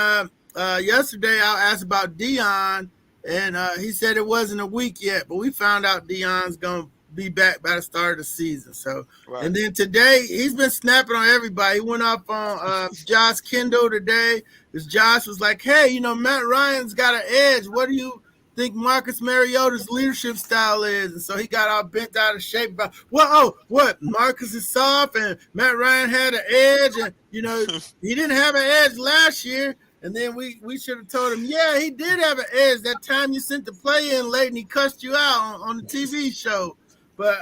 Speaker 9: yesterday I asked about Deion, and he said it wasn't a week yet, but we found out Deion's going to be back by the start of the season. So, right. And then today he's been snapping on everybody. He went off on Josh Kendall today because Josh was like, hey, Matt Ryan's got an edge. What do you think Marcus Mariota's leadership style is? And so he got all bent out of shape about, what? Marcus is soft and Matt Ryan had an edge, and he didn't have an edge last year. And then we should have told him, yeah, he did have an edge that time you sent the play in late and he cussed you out on the TV show. But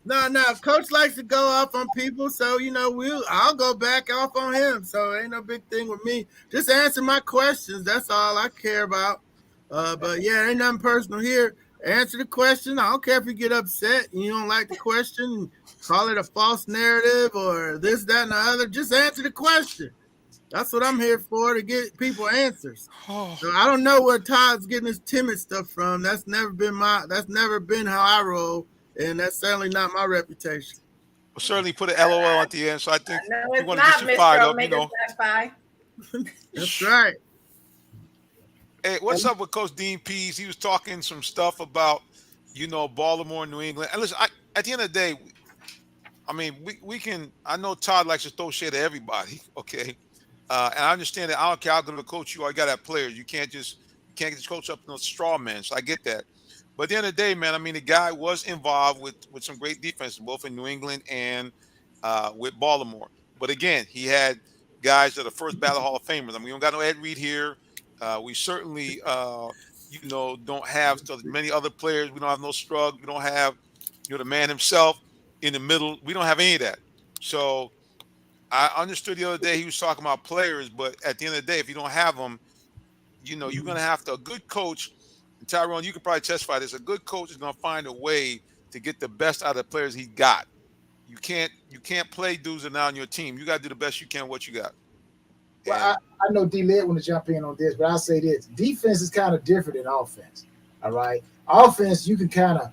Speaker 9: no, Coach likes to go off on people, so I'll go back off on him. So it ain't no big thing with me. Just answer my questions. That's all I care about. But yeah, ain't nothing personal here. Answer the question. I don't care if you get upset and you don't like the question, call it a false narrative or this, that, and the other. Just answer the question. That's what I'm here for, to get people answers. So I don't know where Todd's getting his timid stuff from. That's never been how I roll. And that's certainly not my reputation.
Speaker 1: We'll certainly put an LOL at the end, so I think
Speaker 3: we want to get you fired up,
Speaker 9: That's right.
Speaker 1: Hey, what's up with Coach Dean Pease? He was talking some stuff about, Baltimore, New England. And listen, at the end of the day, I mean, we can – I know Todd likes to throw shade at everybody, okay? And I understand that I don't care how good of a coach you are. You got to have players. You can't just coach up no straw man, so I get that. But at the end of the day, man, I mean, the guy was involved with some great defense, both in New England and with Baltimore. But again, he had guys that are first ballot Hall of Famers. I mean, we don't got no Ed Reed here. We certainly, don't have many other players. We don't have no Strug. We don't have, the man himself in the middle. We don't have any of that. So I understood the other day he was talking about players, but at the end of the day, if you don't have them, you're going to have to – a good coach – and Tyrone, you could probably testify this. A good coach is going to find a way to get the best out of the players he got. You can't play dudes that are now on your team. You got to do the best you can with what you got.
Speaker 2: Well, I know D-Led want to jump in on this, but I'll say this. Defense is kind of different than offense, all right? Offense, you can kind of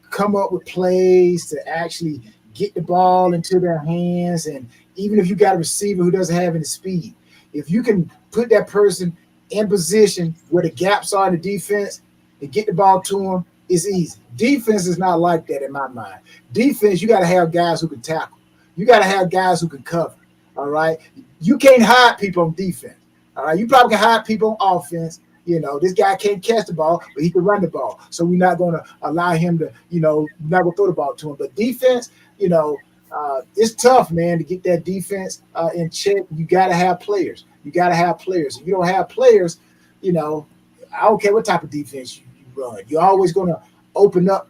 Speaker 2: come up with plays to actually get the ball into their hands, and even if you got a receiver who doesn't have any speed, if you can put that person in position where the gaps are in the defense and get the ball to them, it's easy. Defense is not like that in my mind. Defense, you got to have guys who can tackle. You got to have guys who can cover, all right? You can't hide people on defense, all right? You probably can hide people on offense. This guy can't catch the ball, but he can run the ball. So we're not going to allow him to, we're not going to throw the ball to him. But defense, it's tough, man, to get that defense in check. You got to have players. You got to have players. If you don't have players, I don't care what type of defense you run. You're always going to open up.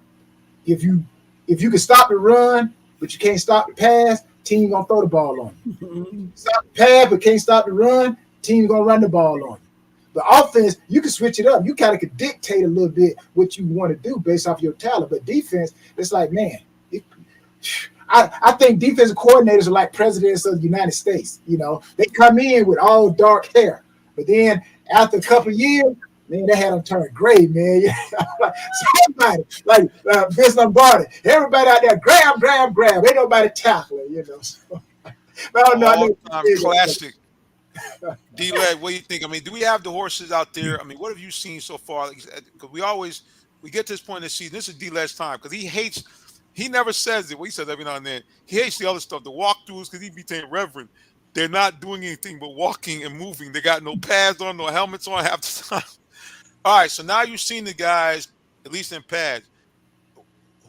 Speaker 2: If you can stop the run, but you can't stop the pass, team gonna throw the ball on you. Stop the pass, but can't stop the run, team gonna run the ball on you. The offense, you can switch it up. You kind of could dictate a little bit what you want to do based off your talent. But defense, it's like, man, I think defensive coordinators are like presidents of the United States. You know, they come in with all dark hair, but then after a couple of years, man, they had them turn gray, man. Somebody like Vince Lombardi, everybody out there, grab. Ain't nobody tackling, you know. So,
Speaker 1: all-time classic. D-Led, what do you think? I mean, do we have the horses out there? I mean, what have you seen so far? Because we get to this point in the season. This is D-Led's time because he never says it. Well, he says every now and then. He hates the other stuff, the walkthroughs, because he became reverend. They're not doing anything but walking and moving. They got no pads on, no helmets on half the time. All right, so now you've seen the guys, at least in pads.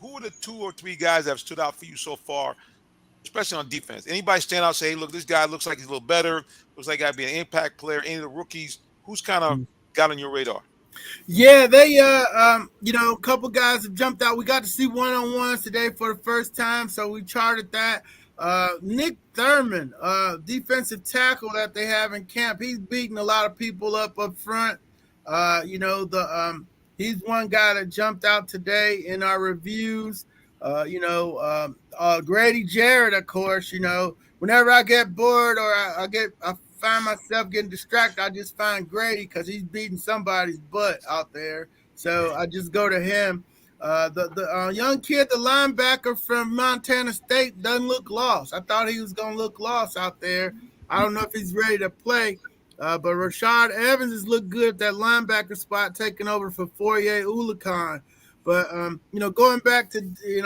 Speaker 1: Who are the 2 or 3 guys that have stood out for you so far, especially on defense? Anybody stand out and say, hey, look, this guy looks like he's a little better, looks like he'd be an impact player, any of the rookies? Who's kind of got on your radar?
Speaker 9: Yeah, they a couple guys have jumped out. We got to see one-on-ones today for the first time, so we charted that. Nick Thurman, defensive tackle that they have in camp, he's beating a lot of people up front. He's one guy that jumped out today in our reviews. Grady Jarrett, of course, whenever I get bored or I find myself getting distracted, I just find Grady because he's beating somebody's butt out there. So I just go to him. The young kid, the linebacker from Montana State, doesn't look lost. I thought he was going to look lost out there. I don't know if he's ready to play. But Rashad Evans has looked good at that linebacker spot, taking over for Fourier Ulakan. But, going back to,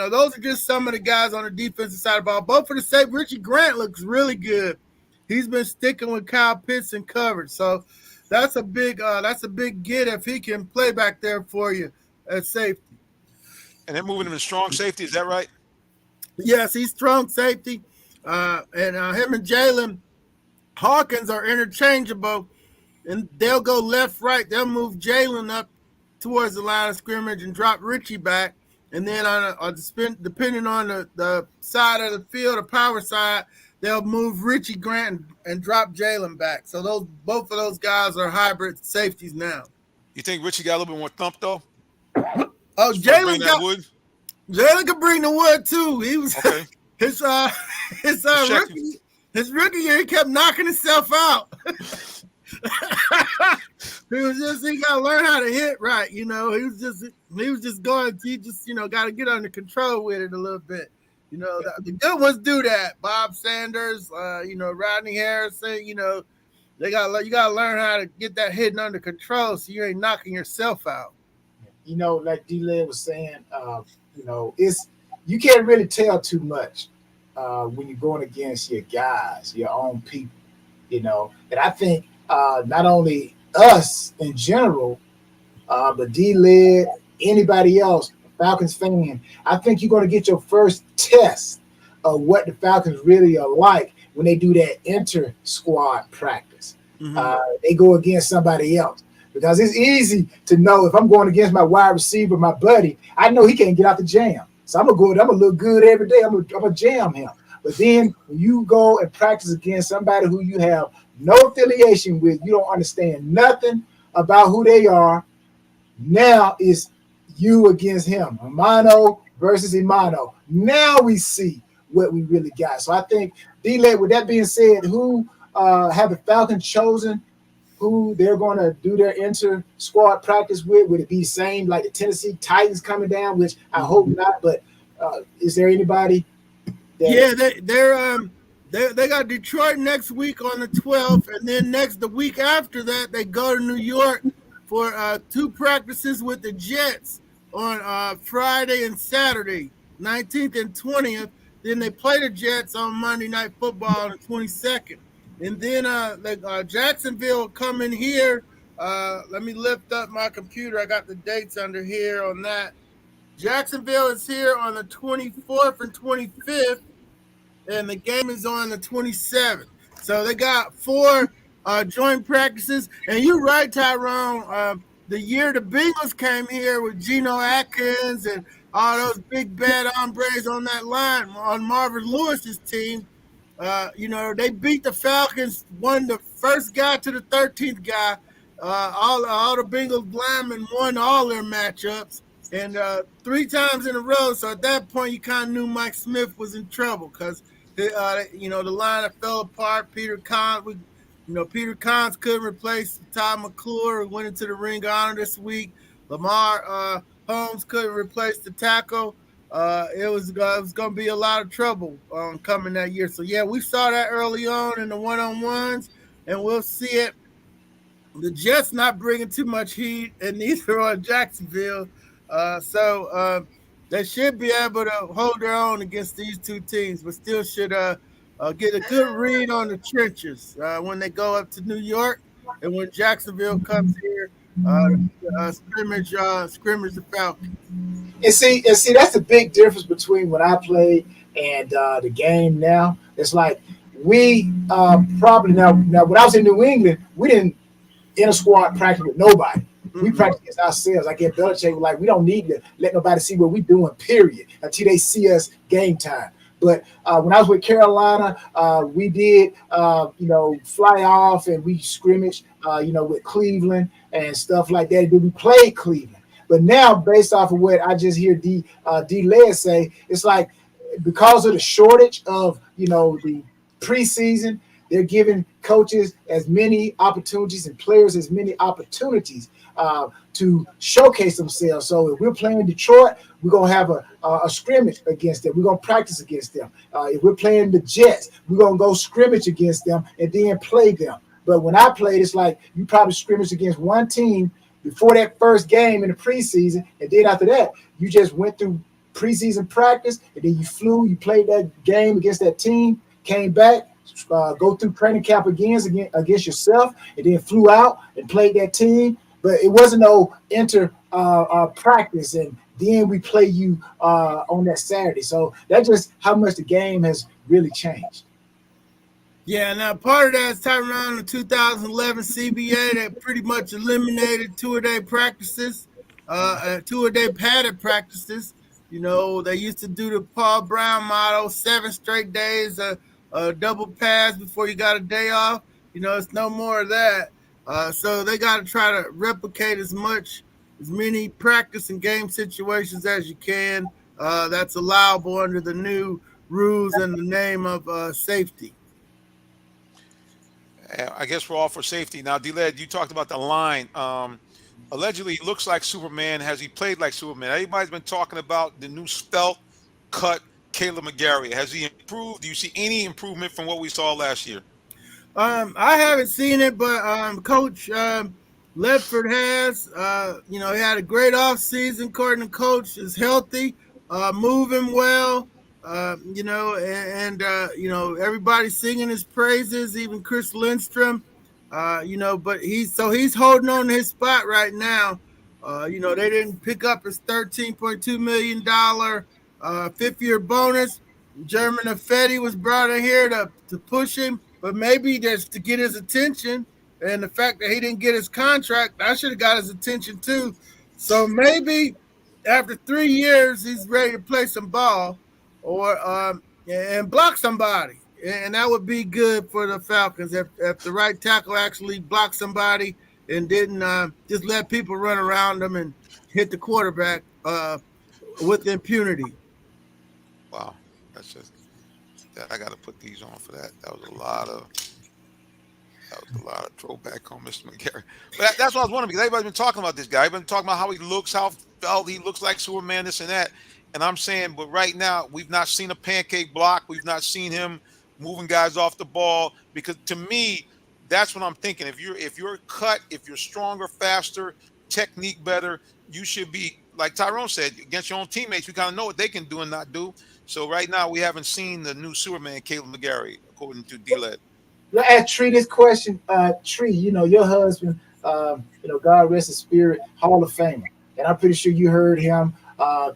Speaker 9: those are just some of the guys on the defensive side of the ball. Both for the sake, Richie Grant looks really good. He's been sticking with Kyle Pitts in coverage. So that's a big get if he can play back there for you at safety.
Speaker 1: And they're moving him in strong safety. Is that right?
Speaker 9: Yes, he's strong safety. And him and Jalen Hawkins are interchangeable, and they'll go left, right. They'll move Jalen up towards the line of scrimmage and drop Richie back. And then depending on the side of the field, the power side, they'll move Richie Grant and drop Jalen back. So both of those guys are hybrid safeties now.
Speaker 1: You think Richie got a little bit more thump though?
Speaker 9: Oh, Jalen could bring the wood too. He was okay. His rookie year, he kept knocking himself out. He got to learn how to hit right. He was just going. He just got to get under control with it a little bit. The good ones do that. Bob Sanders, Rodney Harrison. You got to learn how to get that hitting under control so you ain't knocking yourself out.
Speaker 2: Like D-Led was saying, you can't really tell too much when you're going against your guys, your own people, And I think not only us in general, but D-Led, anybody else, Falcons fan, I think you're going to get your first test of what the Falcons really are like when they do that inter-squad practice. They go against somebody else. Because it's easy to know if I'm going against my wide receiver, my buddy, I know he can't get out the jam. So I'm going to look good every day. I'm going to jam him. But then when you go and practice against somebody who you have no affiliation with, you don't understand nothing about who they are, now it's you against him. Amano versus Imano. Now we see what we really got. So I think, D-Led, with that being said, who have the Falcons chosen who they're going to do their inter-squad practice with? Would it be the same like the Tennessee Titans coming down, which I hope not, but is there anybody?
Speaker 9: Yeah, they got Detroit next week on the 12th, and then the week after that, they go to New York for 2 practices with the Jets on Friday and Saturday, 19th and 20th. Then they play the Jets on Monday Night Football on the 22nd. And then Jacksonville come in here. Let me lift up my computer. I got the dates under here on that. Jacksonville is here on the 24th and 25th, and the game is on the 27th. So they got 4 joint practices. And you're right, Tyrone. The year the Bengals came here with Geno Atkins and all those big bad hombres on that line on Marvin Lewis's team, They beat the Falcons, won the first guy to the 13th guy. All the Bengals linemen won all their matchups, and 3 times in a row. So at that point, you kind of knew Mike Smith was in trouble because, the line fell apart. Peter Kahn couldn't replace Todd McClure, who went into the Ring of Honor this week. Lamar Holmes couldn't replace the tackle. It was going to be a lot of trouble coming that year. So, yeah, we saw that early on in the one-on-ones, and we'll see it. The Jets not bringing too much heat, and neither are Jacksonville. So they should be able to hold their own against these two teams, but still should get a good read on the trenches when they go up to New York and when Jacksonville comes here, scrimmage the Falcons.
Speaker 2: And see, that's the big difference between when I played and the game now. It's like we probably now when I was in New England, we didn't inter-squad practice with nobody. We practice against ourselves. I get Belichick like we don't need to let nobody see what we're doing, period, until they see us game time. But when I was with Carolina, we did, fly off and we scrimmaged, with Cleveland and stuff like that. But we played Cleveland. But now, based off of what I just hear D-Led say, it's like because of the shortage of, the preseason, they're giving coaches as many opportunities and players as many opportunities to showcase themselves. So if we're playing Detroit, we're going to have a scrimmage against them. We're going to practice against them. If we're playing the Jets, we're going to go scrimmage against them and then play them. But when I played, it's like you probably scrimmaged against one team before that first game in the preseason. And then after that, you just went through preseason practice, and then you played that game against that team, came back, go through training camp against yourself, and then flew out and played that team. But it wasn't no practice, and then we play you on that Saturday. So that's just how much the game has really changed.
Speaker 9: Yeah, now part of that is around the 2011 CBA that pretty much eliminated two-a-day practices, two-a-day padded practices. They used to do the Paul Brown model, 7 straight days, a double pass before you got a day off. It's no more of that. So they got to try to replicate as many practice and game situations as you can. That's allowable under the new rules in the name of safety.
Speaker 1: I guess we're all for safety. Now, D-Led, you talked about the line. Allegedly, he looks like Superman. Has he played like Superman? Everybody's been talking about the new stealth cut Caleb McGarry. Has he improved? Do you see any improvement from what we saw last year?
Speaker 9: I haven't seen it, but Coach Ledford has. He had a great offseason. According to Coach, is healthy, moving well. Everybody's singing his praises, even Chris Lindstrom. But he's holding on to his spot right now. They didn't pick up his $13.2 million fifth-year bonus. German Affetti was brought in here to push him, but maybe just to get his attention. And the fact that he didn't get his contract, I should have got his attention too. So maybe after 3 years, he's ready to play some ball or and block somebody. And that would be good for the Falcons if the right tackle actually blocked somebody and didn't just let people run around them and hit the quarterback with impunity.
Speaker 1: Wow, I got to put these on for that. That was a lot of throwback on Mr. McGarry. But that's what I was wondering, because everybody's been talking about this guy. They've been talking about how he looks, how he looks like Superman, this and that. And I'm saying, but right now, we've not seen a pancake block. We've not seen him moving guys off the ball, because to me, that's what I'm thinking. If you're cut, if you're stronger, faster, technique better, you should be, like Tyrone said, against your own teammates. We kind of know what they can do and not do. So right now, we haven't seen the new Superman, Caleb McGarry, according to D-Led.
Speaker 2: Let's ask Tree this question. Tree, your husband, God rest his spirit, Hall of Famer. And I'm pretty sure you heard him,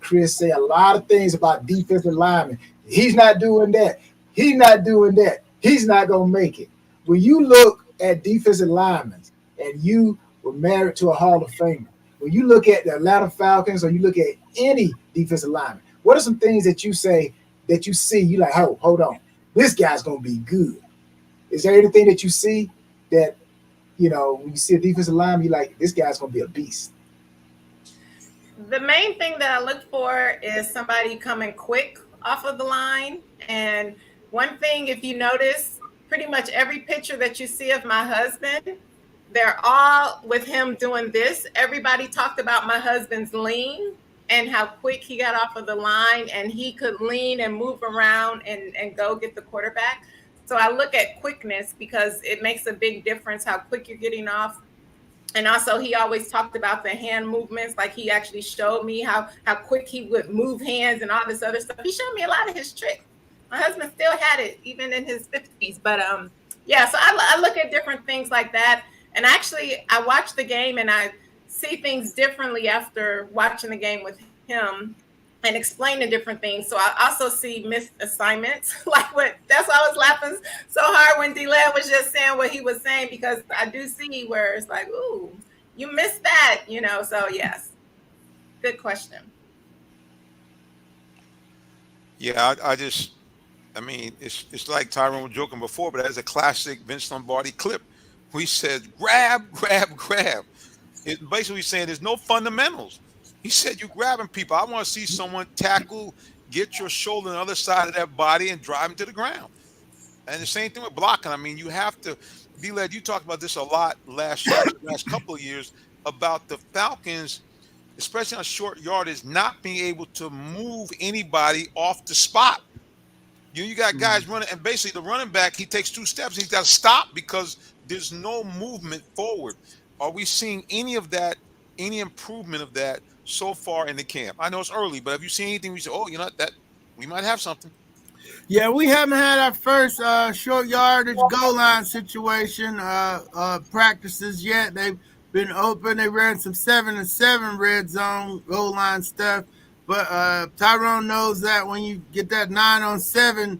Speaker 2: Chris, say a lot of things about defensive linemen. He's not doing that. He's not doing that. He's not going to make it. When you look at defensive linemen and you were married to a Hall of Famer, when you look at the Atlanta Falcons or you look at any defensive lineman, what are some things that you say that you see, you like, hold on, this guy's going to be good. Is there anything that you see that, when you see a defensive lineman, you're like, this guy's going to be a beast?
Speaker 3: The main thing that I look for is somebody coming quick off of the line. And one thing, if you notice, pretty much every picture that you see of my husband, they're all with him doing this. Everybody talked about my husband's lean and how quick he got off of the line, and he could lean and move around and go get the quarterback. So I look at quickness because it makes a big difference how quick you're getting off. And also, he always talked about the hand movements. Like, he actually showed me how quick he would move hands and all this other stuff. He showed me a lot of his tricks. My husband still had it, even in his 50s. But, yeah, so I look at different things like that. And actually, I watch the game and I see things differently after watching the game with him and explain the different things. So I also see missed assignments. That's why I was laughing so hard when D-Led was just saying what he was saying, because I do see where it's like, ooh, you missed that, so yes. Good question.
Speaker 1: Yeah, I mean, it's like Tyrone was joking before, but that's a classic Vince Lombardi clip. We said, grab. It's basically saying there's no fundamentals. He said, you're grabbing people. I want to see someone tackle, get your shoulder on the other side of that body and drive him to the ground. And the same thing with blocking. I mean, you have to, D-Led, you talked about this a lot last couple of years about the Falcons, especially on short yardage, not being able to move anybody off the spot. You got guys running, and basically the running back, he takes 2 steps and he's got to stop because there's no movement forward. Are we seeing any of that, any improvement of that so far in the camp? I know it's early, but have you seen anything we say, oh, that we might have something?
Speaker 9: Yeah, we haven't had our first short yardage goal line situation practices yet. They've been open. They ran some 7-7 red zone goal line stuff. But Tyrone knows that when you get that 9-on-7,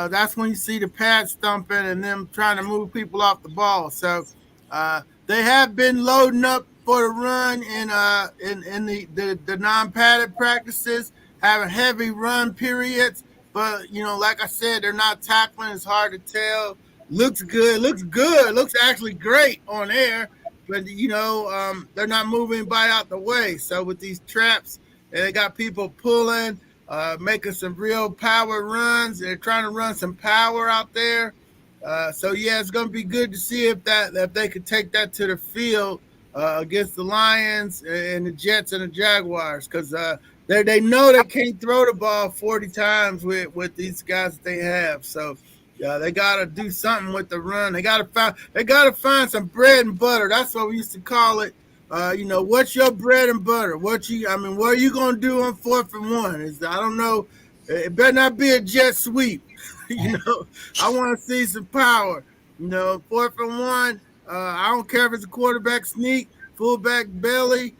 Speaker 9: that's when you see the pads thumping and them trying to move people off the ball. So they have been loading up for the run in the non-padded practices, having heavy run periods. But, like I said, they're not tackling. It's hard to tell. Looks good. Looks actually great on air. But, they're not moving anybody out the way. So with these traps, they got people pulling, making some real power runs. They're trying to run some power out there. So yeah, it's going to be good to see if they could take that to the field against the Lions and the Jets and the Jaguars, because they know they can't throw the ball 40 times with these guys that they have. So yeah, they got to do something with the run. They got to find some bread and butter. That's what we used to call it. What's your bread and butter? What are you going to do on 4th and 1? I don't know. It better not be a jet sweep. I want to see some power. 4th and 1. I don't care if it's a quarterback sneak, fullback belly,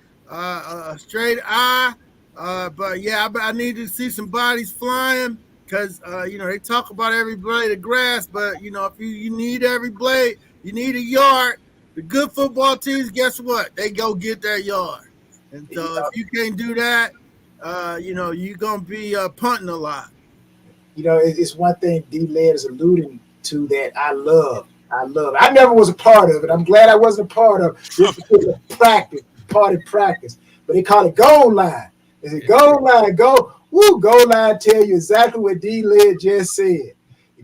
Speaker 9: straight eye. But yeah, I need to see some bodies flying, because they talk about every blade of grass, but if you need every blade, you need a yard. The good football teams, guess what? They go get their yard. And so if you can't do that, you're going to be punting a lot.
Speaker 2: It's one thing D-Led is alluding to that I love. I never was a part of it. I'm glad I wasn't a part of this particular practice. But they call it goal line. They say goal line, goal line tell you exactly what D-Led just said.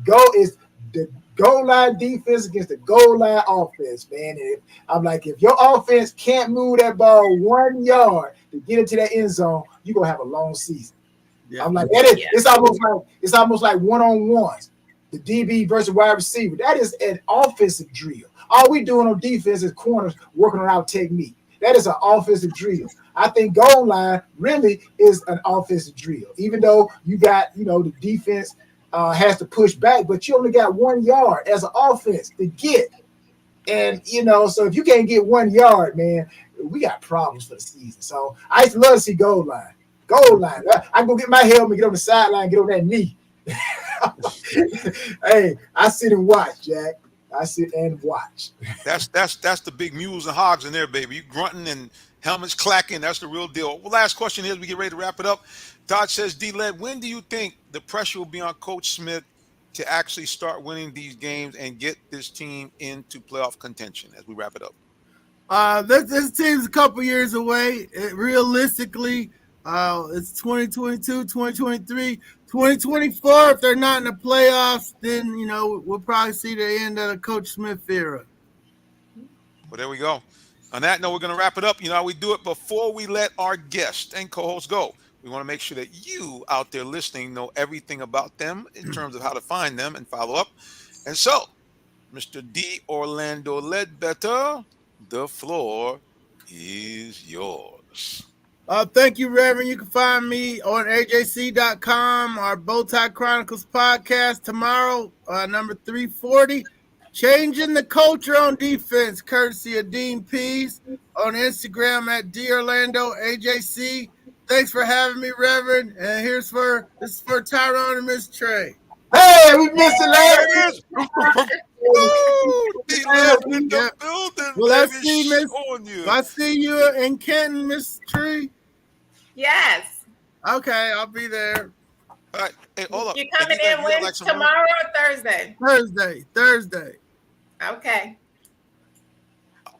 Speaker 2: The goal line defense against the goal line offense, man. And if your offense can't move that ball 1 yard to get into that end zone, you're gonna have a long season. Yeah. It's almost like one-on-ones. The DB versus wide receiver. That is an offensive drill. All we doing on defense is corners working on our technique. That is an offensive drill. I think goal line really is an offensive drill. Even though you got, the defense has to push back, but you only got 1 yard as an offense to get. And, so if you can't get 1 yard, man, we got problems for the season. So I used to love to see goal line. I go get my helmet, get on the sideline, get on that knee. Hey, I sit and watch, Jack. I sit and watch.
Speaker 1: That's the big mules and hogs in there, baby. You grunting and helmets clacking. That's the real deal. Well, last question here as we get ready to wrap it up. Todd says, D-Led, when do you think the pressure will be on Coach Smith to actually start winning these games and get this team into playoff contention as we wrap it up?
Speaker 9: This team's a couple years away. Realistically, it's 2022, 2023, 2024. If they're not in the playoffs, then, we'll probably see the end of the Coach Smith era.
Speaker 1: Well, there we go. On that note, we're going to wrap it up. You know how we do it. Before we let our guests and co-hosts go, we want to make sure that you out there listening know everything about them in terms of how to find them and follow up. And so, Mr. D. Orlando Ledbetter, the floor is yours.
Speaker 9: Thank you, Reverend. You can find me on AJC.com, our Bowtie Chronicles podcast tomorrow, number 340. Changing the culture on defense, courtesy of Dean Pease, on Instagram at DOrlandoAJC. Thanks for having me, Reverend. And this is for Tyrone and Miss Trey.
Speaker 2: Hey, we missed it, ladies.
Speaker 9: Well, I see you in Canton, Miss Tree.
Speaker 3: Yes.
Speaker 9: Okay, I'll be there.
Speaker 1: All right. Hey, hold up.
Speaker 3: You coming in with tomorrow or Thursday?
Speaker 9: Thursday.
Speaker 3: Okay.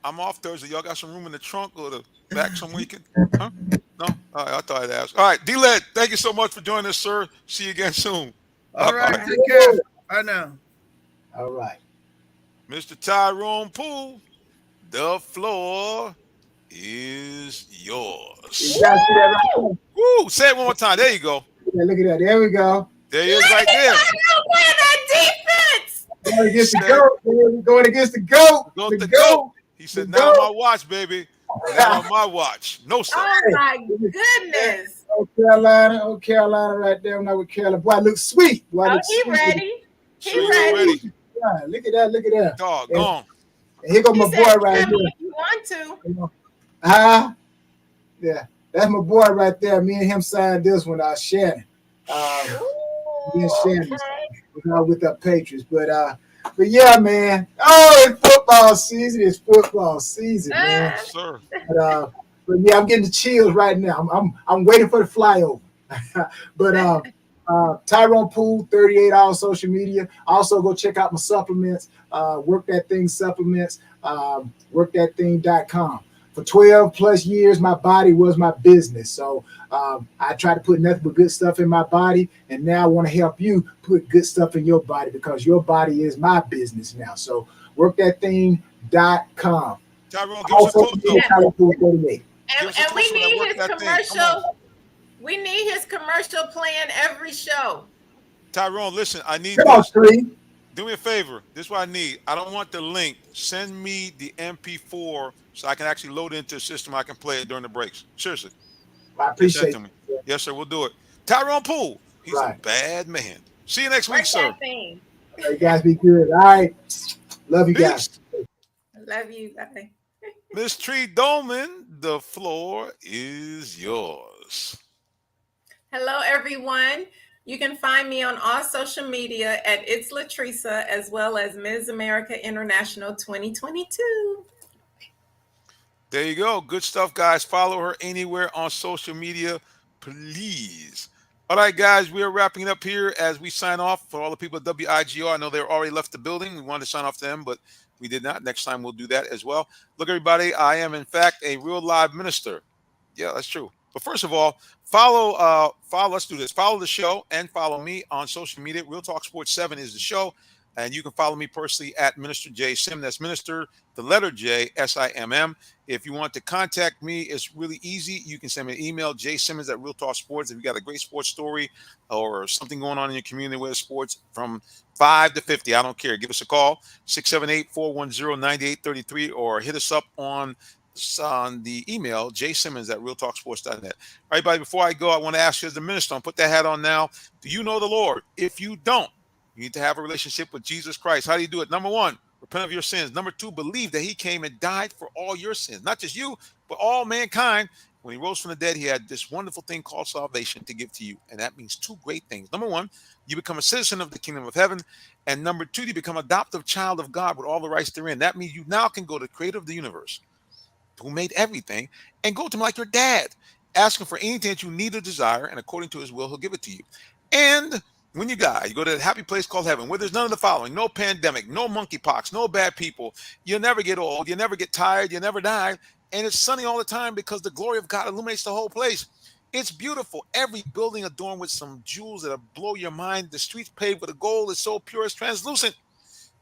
Speaker 1: I'm off Thursday. Y'all got some room in the trunk or the back somewhere you can? Huh? No? All right, I thought I'd ask. All right, D-Led, thank you so much for joining us, sir. See you again soon.
Speaker 9: All right, take care. I know.
Speaker 2: All right.
Speaker 1: Mr. Tyrone Poole, the floor is yours.
Speaker 2: You guys see that right there?
Speaker 1: Woo! Say it one more time. There you go.
Speaker 2: Yeah, look at that. There we go.
Speaker 1: There he is right there.
Speaker 3: Playing that defense.
Speaker 2: Going against the GOAT. Baby. Going against the GOAT.
Speaker 1: Go
Speaker 2: The
Speaker 1: to go.
Speaker 2: GOAT.
Speaker 1: He said, now on my watch, baby. Now on my watch. No, sir.
Speaker 3: Oh, my goodness.
Speaker 2: Oh, Carolina right there. Now with Carolina. Boy, looks sweet. Boy,
Speaker 3: Oh, he ready.
Speaker 1: So
Speaker 3: He
Speaker 1: you
Speaker 3: ready.
Speaker 2: Yeah, look at that.
Speaker 1: Dog, gone.
Speaker 2: And here go my
Speaker 3: He
Speaker 2: boy
Speaker 3: said,
Speaker 2: right
Speaker 3: "Tell me
Speaker 2: here.
Speaker 3: if you want to."
Speaker 2: Yeah, that's my boy right there. Me and him signed this one, Shannon. Me and Shannon with the Patriots. But yeah, man. Oh, it's football season. Man.
Speaker 1: Yes, sir.
Speaker 2: But yeah, I'm getting the chills right now. I'm waiting for the flyover. But Tyrone Poole, 38 all social media. Also go check out my supplements. Work That Thing supplements. WorkThatThing.com. For 12 plus years, my body was my business. So I try to put nothing but good stuff in my body. And now I want to help you put good stuff in your body because your body is my business now. So WorkThatThing.com.
Speaker 1: Tyrone, give us a close
Speaker 2: Tyrone Poole 38.
Speaker 3: And we need his commercial. We need his commercial playing every show.
Speaker 1: Tyrone, listen, I need
Speaker 2: Come on, Street.
Speaker 1: Do me a favor. This is what I need. I don't want the link. Send me the MP4 so I can actually load it into the system. I can play it during the breaks. Seriously.
Speaker 2: I appreciate
Speaker 1: it. Yes, sir. We'll do it. Tyrone Poole. He's a bad man. See you next week, sir.
Speaker 2: All right, you guys be good. All right. Love you guys.
Speaker 3: Love you. Bye.
Speaker 1: Miss Tree Dolman, the floor is yours.
Speaker 3: Hello, everyone. You can find me on all social media at It's Latresa, as well as Ms. America International 2022.
Speaker 1: There you go. Good stuff, guys. Follow her anywhere on social media, please. All right, guys, we are wrapping it up here as we sign off. For all the people at WIGR, I know they're already left the building. We wanted to sign off to them, but we did not. Next time we'll do that as well. Look, everybody, I am, in fact, a real live minister. Yeah, that's true. But first of all, let's do this. Follow the show and follow me on social media. Real Talk Sports 7 is the show. And you can follow me personally at Minister J Sim. That's Minister, the letter J, SIMM. If you want to contact me, it's really easy. You can send me an email, jsimmons at Real Talk Sports. If you got a great sports story or something going on in your community with sports from 5 to 50, I don't care. Give us a call, 678-410-9833, or hit us up on the email, jsimmons at realtalksports.net. All right, buddy, before I go, I want to ask you as the minister, put that hat on now. Do you know the Lord? If you don't, you need to have a relationship with Jesus Christ. How do you do it? Number one, repent of your sins. Number two, believe that he came and died for all your sins. Not just you, but all mankind. When he rose from the dead, he had this wonderful thing called salvation to give to you. And that means two great things. Number one, you become a citizen of the kingdom of heaven. And number two, you become an adoptive child of God with all the rights therein. That means you now can go to the creator of the universe, who made everything, and go to him like your dad. Ask him for anything that you need or desire, and according to his will, he'll give it to you. And when you die, you go to a happy place called heaven, where there's none of the following: no pandemic, no monkeypox, no bad people. You'll never get old. You never get tired. You never die. And it's sunny all the time because the glory of God illuminates the whole place. It's beautiful. Every building adorned with some jewels that'll blow your mind. The streets paved with a gold is so pure it's translucent.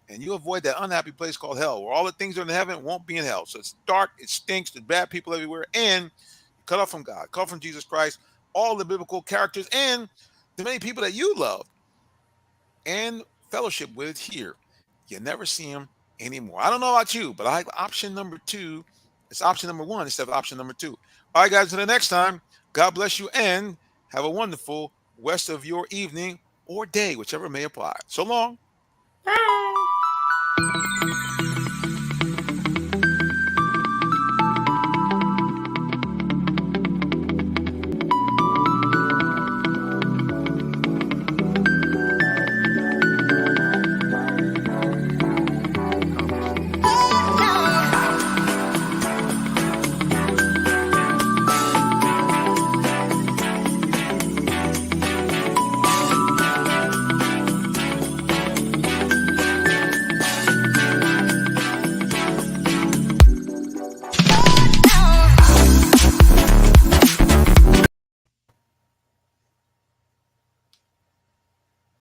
Speaker 1: And you avoid that unhappy place called hell, where all the things that are in heaven won't be in hell. So it's dark, it stinks, there's bad people everywhere, and you're cut off from God, cut off from Jesus Christ, all the biblical characters, and the many people that you love and fellowship with here. You never see them anymore. I don't know about you, but I like option number 2. It's option number 1 instead of option number 2. All right, guys, until the next time, God bless you and have a wonderful rest of your evening or day, whichever may apply. So long.
Speaker 3: Bye.